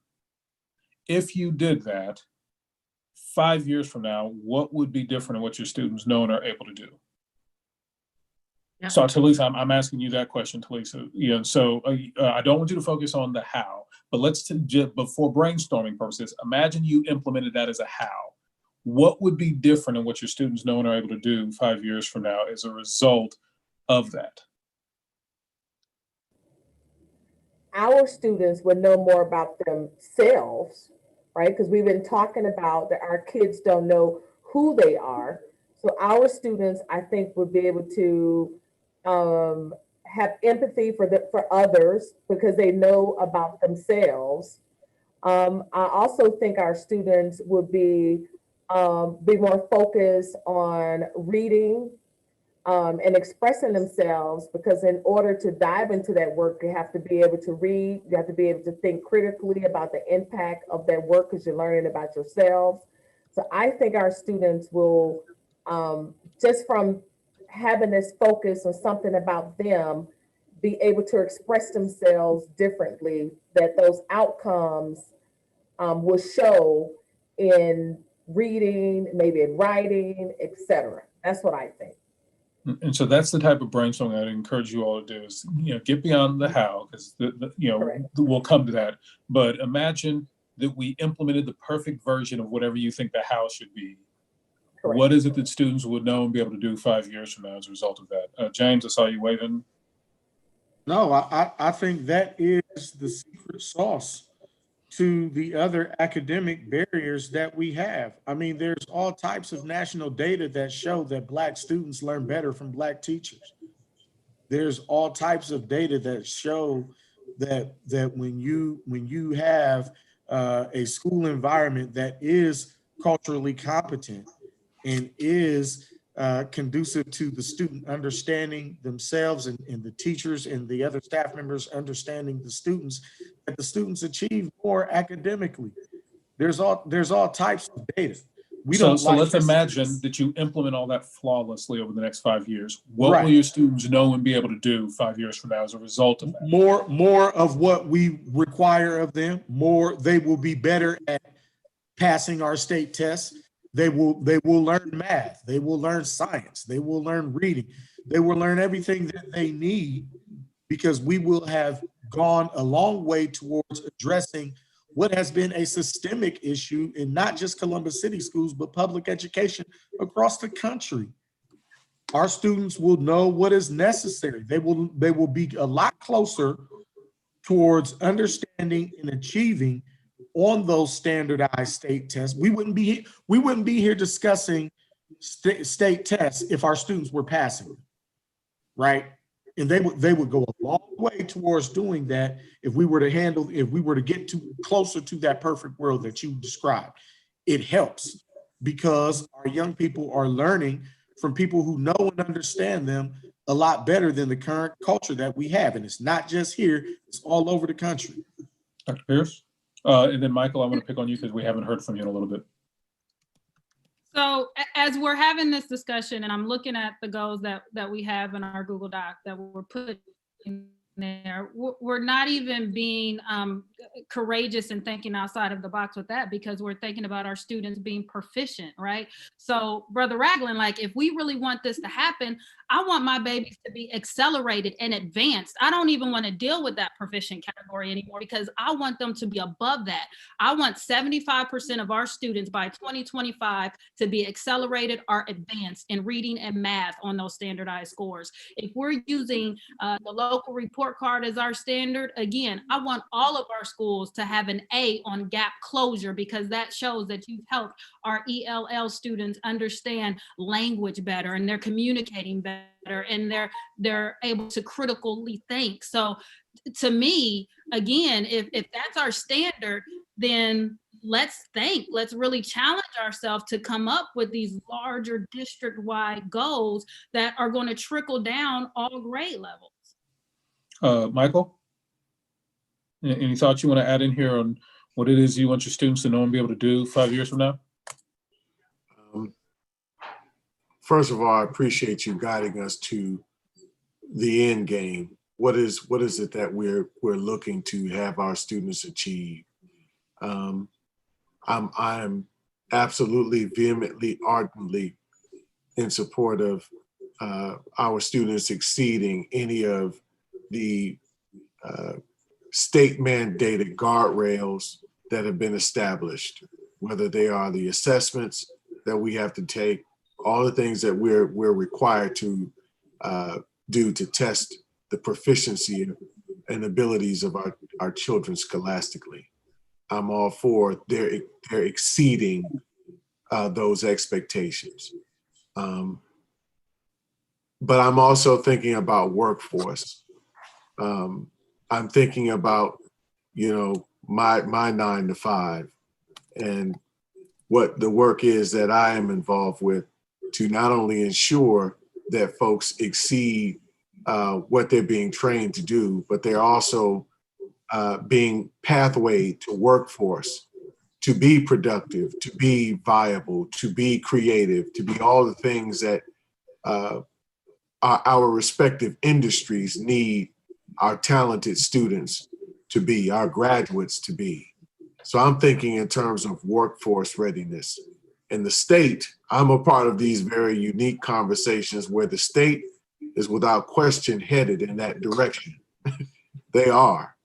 If you did that, 5 years from now, what would be different in what your students know and are able to do? Yeah. So, Talisa, I'm asking you that question, Talisa. I don't want you to focus on the how, but but for brainstorming purposes, imagine you implemented that as a how. What would be different in what your students know and are able to do 5 years from now as a result of that? Our students would know more about themselves, right? Because we've been talking about that our kids don't know who they are. So our students, I think, would be able to have empathy for others because they know about themselves. I also think our students would be more focused on reading and expressing themselves, because in order to dive into that work, you have to be able to read, you have to be able to think critically about the impact of that work because you're learning about yourselves. So I think our students will, just from having this focus on something about them, be able to express themselves differently, that those outcomes will show in reading, maybe in writing, etc. That's what I think. And so that's the type of brainstorming I'd encourage you all to do is, get beyond the how, because we'll come to that. But imagine that we implemented the perfect version of whatever you think the how should be. Correct. What is it that students would know and be able to do 5 years from now as a result of that? James, I saw you waving. No, I think that is the secret sauce to the other academic barriers that we have. I mean, there's all types of national data that show that Black students learn better from Black teachers. There's all types of data that show that when you have a school environment that is culturally competent and is conducive to the student understanding themselves and the teachers and the other staff members understanding the students, that the students achieve more academically. There's all types of data. So let's imagine that you implement all that flawlessly over the next 5 years. What will your students know and be able to do 5 years from now as a result of that? More of what we require of them. They will be better at passing our state tests. They will learn math. They will learn science. They will learn reading. They will learn everything that they need, because we will have gone a long way towards addressing what has been a systemic issue in not just Columbus City schools, but public education across the country. Our students will know what is necessary. They will be a lot closer towards understanding and achieving on those standardized state tests. We wouldn't be here discussing state tests if our students were passing them, right? And they would go a long way towards doing that if we were to get closer to that perfect world that you described. It helps because our young people are learning from people who know and understand them a lot better than the current culture that we have. And it's not just here, it's all over the country. Dr. Pierce? And then Michael, I want to pick on you because we haven't heard from you in a little bit. So as we're having this discussion and I'm looking at the goals that we have in our Google Doc that we're putting there, we're not even being courageous and thinking outside of the box with that, because we're thinking about our students being proficient, right? So Brother Ragland, like if we really want this to happen, I want my babies to be accelerated and advanced. I don't even want to deal with that proficient category anymore, because I want them to be above that. I want 75% of our students by 2025 to be accelerated or advanced in reading and math on those standardized scores. If we're using the local report card as our standard, again, I want all of our schools to have an A on gap closure, because that shows that you've helped our ELL students understand language better, and they're communicating better, and they're able to critically think. So to me, again, if that's our standard, then let's really challenge ourselves to come up with these larger district-wide goals that are going to trickle down all grade levels. Michael, any thoughts you want to add in here on what it is you want your students to know and be able to do 5 years from now? First of all, I appreciate you guiding us to the end game. What is it that we're looking to have our students achieve? I'm absolutely vehemently, ardently in support of our students exceeding any of the state mandated guardrails that have been established, whether they are the assessments that we have to take, all the things that we're required to do to test the proficiency and abilities of our children scholastically. I'm all for their exceeding those expectations. But I'm also thinking about workforce. I'm thinking about, my 9 to 5 and what the work is that I am involved with to not only ensure that folks exceed what they're being trained to do, but they're also being pathwayed to workforce, to be productive, to be viable, to be creative, to be all the things that our respective industries need our talented students to be, our graduates to be. So I'm thinking in terms of workforce readiness. In the state, I'm a part of these very unique conversations where the state is without question headed in that direction. They are.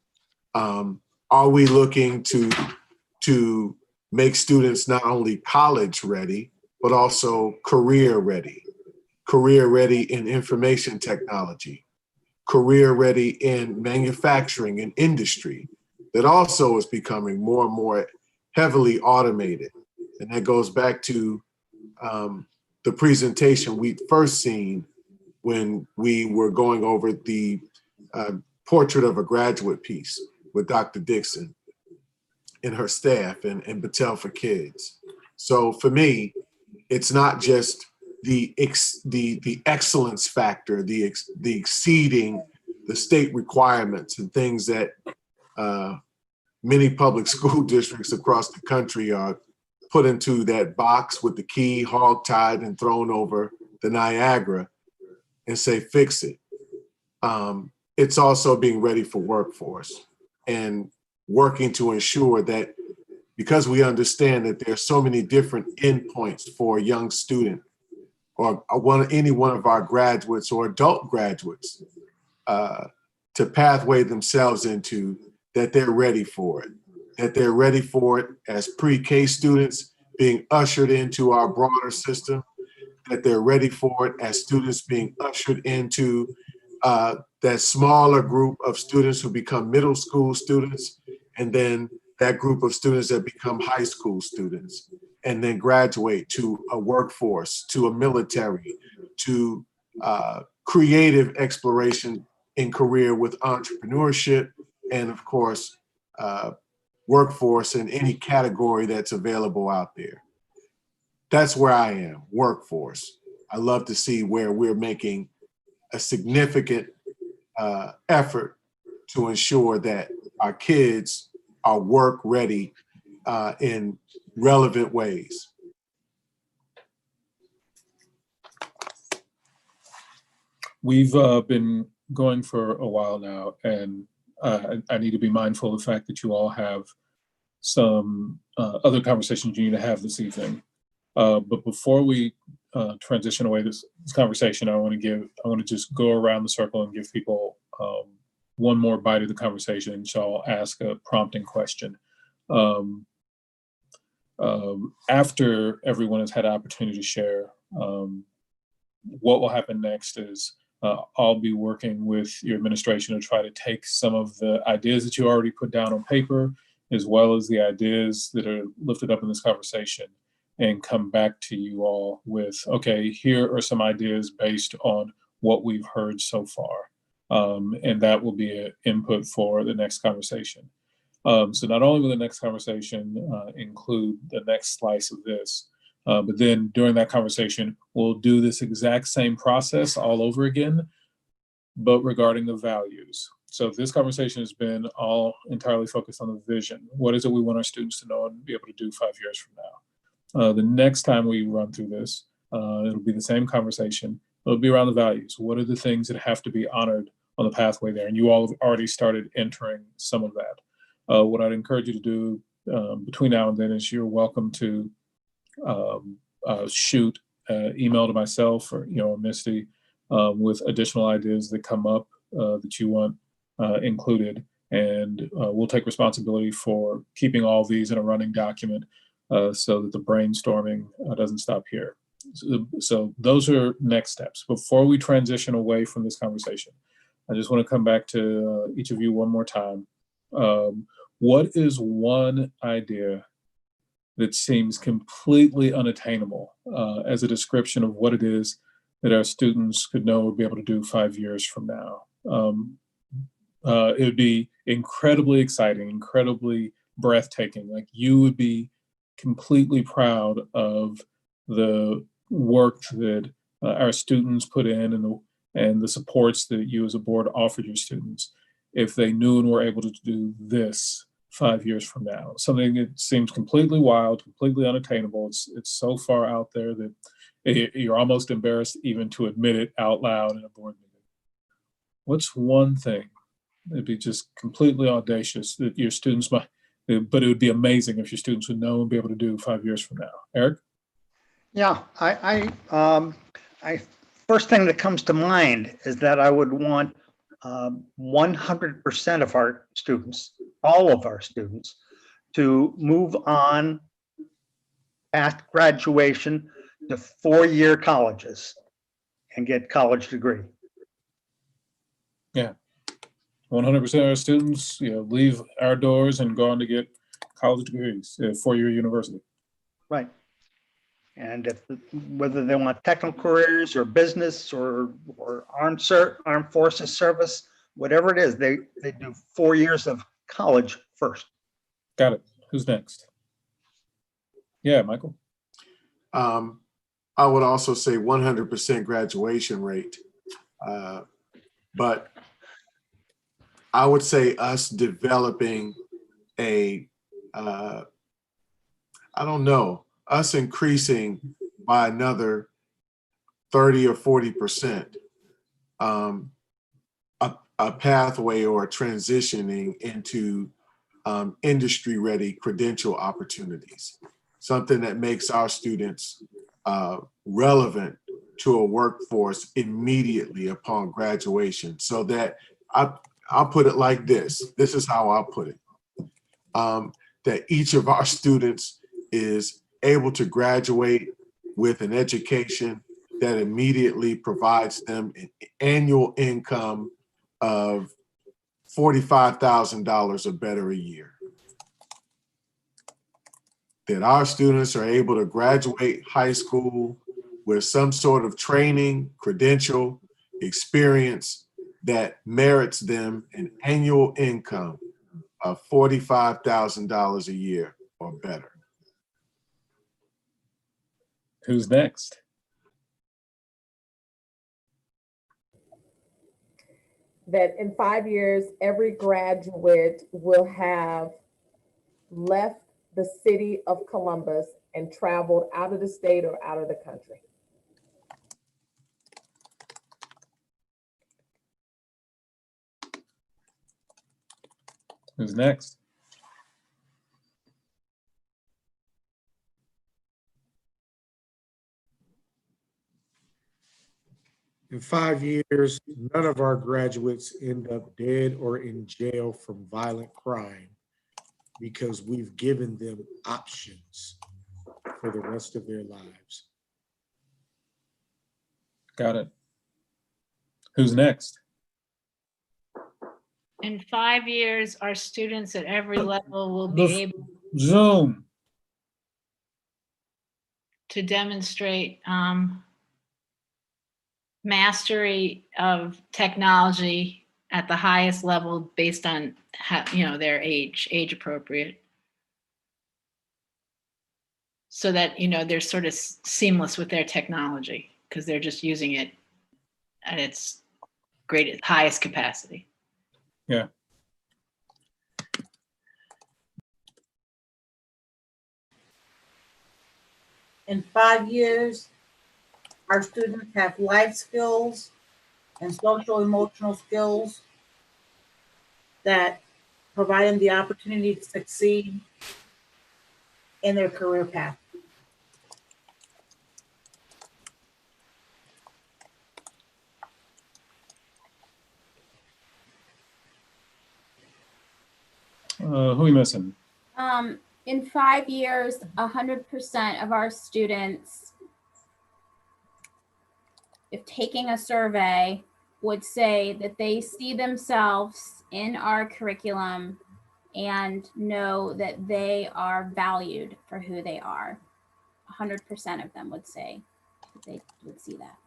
Are we looking to make students not only college ready, but also career ready in information technology, career ready in manufacturing and industry that also is becoming more and more heavily automated? And that goes back to the presentation we'd first seen when we were going over the portrait of a graduate piece with Dr. Dixon and her staff and Battelle for Kids. So for me, it's not just the excellence factor, the exceeding the state requirements and things that many public school districts across the country are put into that box with the key hog-tied and thrown over the Niagara and say, fix it. It's also being ready for workforce and working to ensure that, because we understand that there are so many different endpoints for a young student or any one of our graduates or adult graduates to pathway themselves into, that they're ready for it, that they're ready for it as pre-K students being ushered into our broader system, that they're ready for it as students being ushered into that smaller group of students who become middle school students, and then that group of students that become high school students, and then graduate to a workforce, to a military, to creative exploration in career with entrepreneurship, and of course, workforce in any category that's available out there. That's where I am, workforce. I love to see where we're making a significant effort to ensure that our kids are work ready in relevant ways. We've been going for a while now, and I need to be mindful of the fact that you all have some other conversations you need to have this evening. But before we transition away this conversation, I want to just go around the circle and give people one more bite of the conversation. So I'll ask a prompting question. After everyone has had an opportunity to share, what will happen next is I'll be working with your administration to try to take some of the ideas that you already put down on paper, as well as the ideas that are lifted up in this conversation, and come back to you all with, okay, here are some ideas based on what we've heard so far. And that will be an input for the next conversation. So not only will the next conversation include the next slice of this, but then during that conversation, we'll do this exact same process all over again, but regarding the values. So this conversation has been all entirely focused on the vision. What is it we want our students to know and be able to do 5 years from now? The next time we run through this, it'll be the same conversation. It'll be around the values. What are the things that have to be honored on the pathway there? And you all have already started entering some of that. What I'd encourage you to do between now and then is you're welcome to shoot email to myself or Misty with additional ideas that come up that you want included, and we'll take responsibility for keeping all these in a running document so that the brainstorming doesn't stop here. So those are next steps. Before we transition away from this conversation, I just want to come back to each of you one more time. What is one idea that seems completely unattainable as a description of what it is that our students could know or be able to do 5 years from now? It would be incredibly exciting, incredibly breathtaking. Like, you would be completely proud of the work that our students put in and the supports that you as a board offered your students if they knew and were able to do this 5 years from now. Something that seems completely wild, completely unattainable. It's so far out there that you're almost embarrassed even to admit it out loud in a board meeting. What's one thing that'd be just completely audacious that your students might, but it would be amazing if your students would know and be able to do 5 years from now? Eric? Yeah, I first thing that comes to mind is that I would want 100% of our students, all of our students, to move on past graduation to 4-year colleges and get college degree. Yeah, 100% of our students, leave our doors and go on to get college degrees at 4-year university. Right. And whether they want technical careers or business or armed forces service, whatever it is, they do 4 years of college first. Got it. Who's next? Yeah, Michael. I would also say 100% graduation rate, but I would say us developing us increasing by another 30 or 40%, a pathway or transitioning into industry-ready credential opportunities, something that makes our students relevant to a workforce immediately upon graduation. So that I'll put it like this. This is how I'll put it. That each of our students is able to graduate with an education that immediately provides them an annual income of $45,000 or better a year. That our students are able to graduate high school with some sort of training, credential, experience that merits them an annual income of $45,000 a year or better. Who's next? That in 5 years, every graduate will have left the city of Columbus and traveled out of the state or out of the country. Who's next? In 5 years, none of our graduates end up dead or in jail from violent crime because we've given them options for the rest of their lives. Got it. Who's next? In 5 years, our students at every level will be able Zoom. to demonstrate mastery of technology at the highest level based on their age appropriate. So that, they're sort of seamless with their technology because they're just using it at its highest capacity. Yeah. In 5 years, our students have life skills and social emotional skills that provide them the opportunity to succeed in their career path. Who are we missing? In 5 years, 100% of our students, if taking a survey, would say that they see themselves in our curriculum and know that they are valued for who they are. 100% of them would say that they would see that.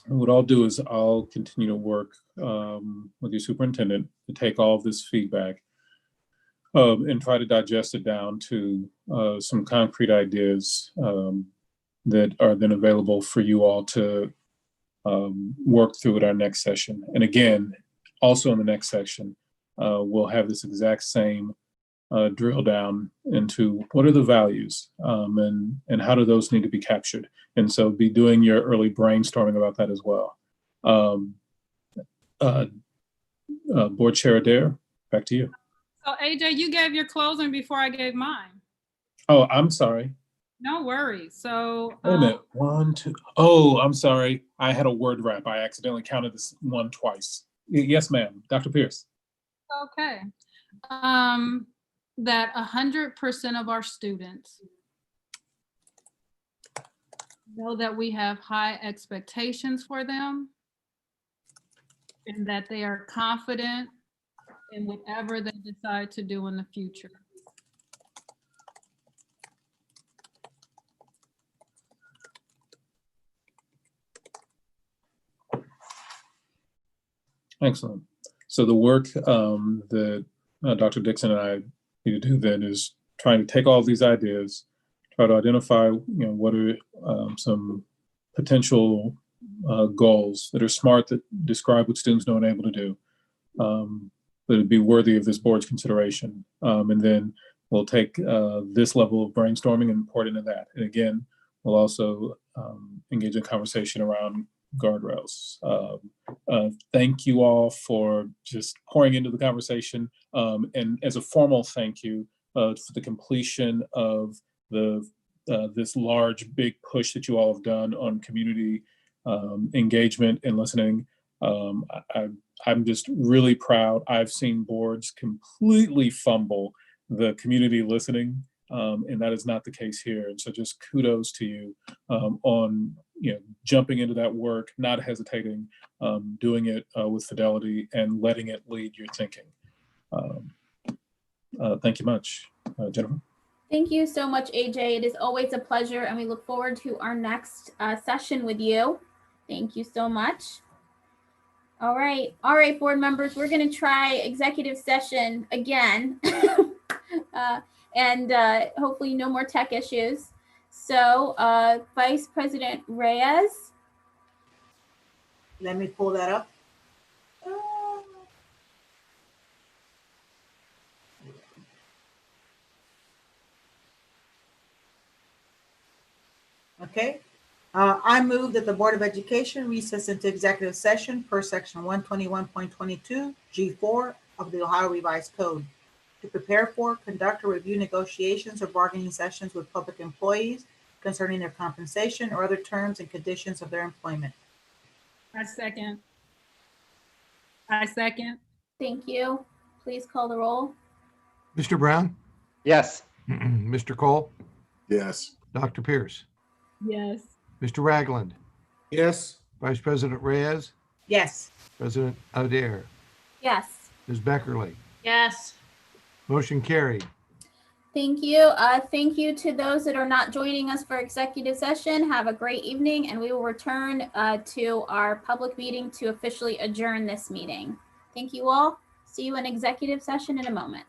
What I'll do is I'll continue to work with your superintendent to take all of this feedback and try to digest it down to some concrete ideas that are then available for you all to work through at our next session. And again, also in the next section, we'll have this exact same drill down into what are the values and how do those need to be captured. And so be doing your early brainstorming about that as well. Board Chair Adair, back to you. So AJ, you gave your closing before I gave mine. Oh, I'm sorry. No worries. So Wait a minute. 1, 2. Oh, I'm sorry. I had a word wrap. I accidentally counted this one twice. Yes, ma'am. Dr. Pierce. okay. That 100% of our students know that we have high expectations for them and that they are confident in whatever they decide to do in the future. Excellent. So the work that Dr. Dixon and I need to do then is trying to take all of these ideas, try to identify, what are some potential goals that are smart, that describe what students know and able to do, that would be worthy of this board's consideration. And then we'll take this level of brainstorming and pour it into that. And again, we'll also engage in conversation around guardrails. Thank you all for just pouring into the conversation. And as a formal thank you for the completion of this large, big push that you all have done on community engagement and listening. I'm just really proud. I've seen boards completely fumble the community listening, and that is not the case here. And so just kudos to you on jumping into that work, not hesitating, doing it with fidelity and letting it lead your thinking. Thank you much. Jennifer? Thank you so much, AJ. It is always a pleasure, and we look forward to our next session with you. Thank you so much. All right, board members, we're going to try executive session again, and hopefully no more tech issues. So, Vice President Reyes. Let me pull that up. Okay. I move that the Board of Education recess into executive session per section 121.22 G4 of the Ohio Revised Code to prepare for, conduct, or review negotiations or bargaining sessions with public employees concerning their compensation or other terms and conditions of their employment. I second. Thank you. Please call the roll. Mr. Brown? Yes. Mr. Cole? Yes. Dr. Pierce? Yes. Mr. Ragland, Yes. Vice President Reyes, Yes. President Adair, Yes. Ms. Beckerly. Yes. Motion carried. Thank you. Thank you to those that are not joining us for executive session. Have a great evening, and we will return to our public meeting to officially adjourn this meeting. Thank you all. See you in executive session in a moment.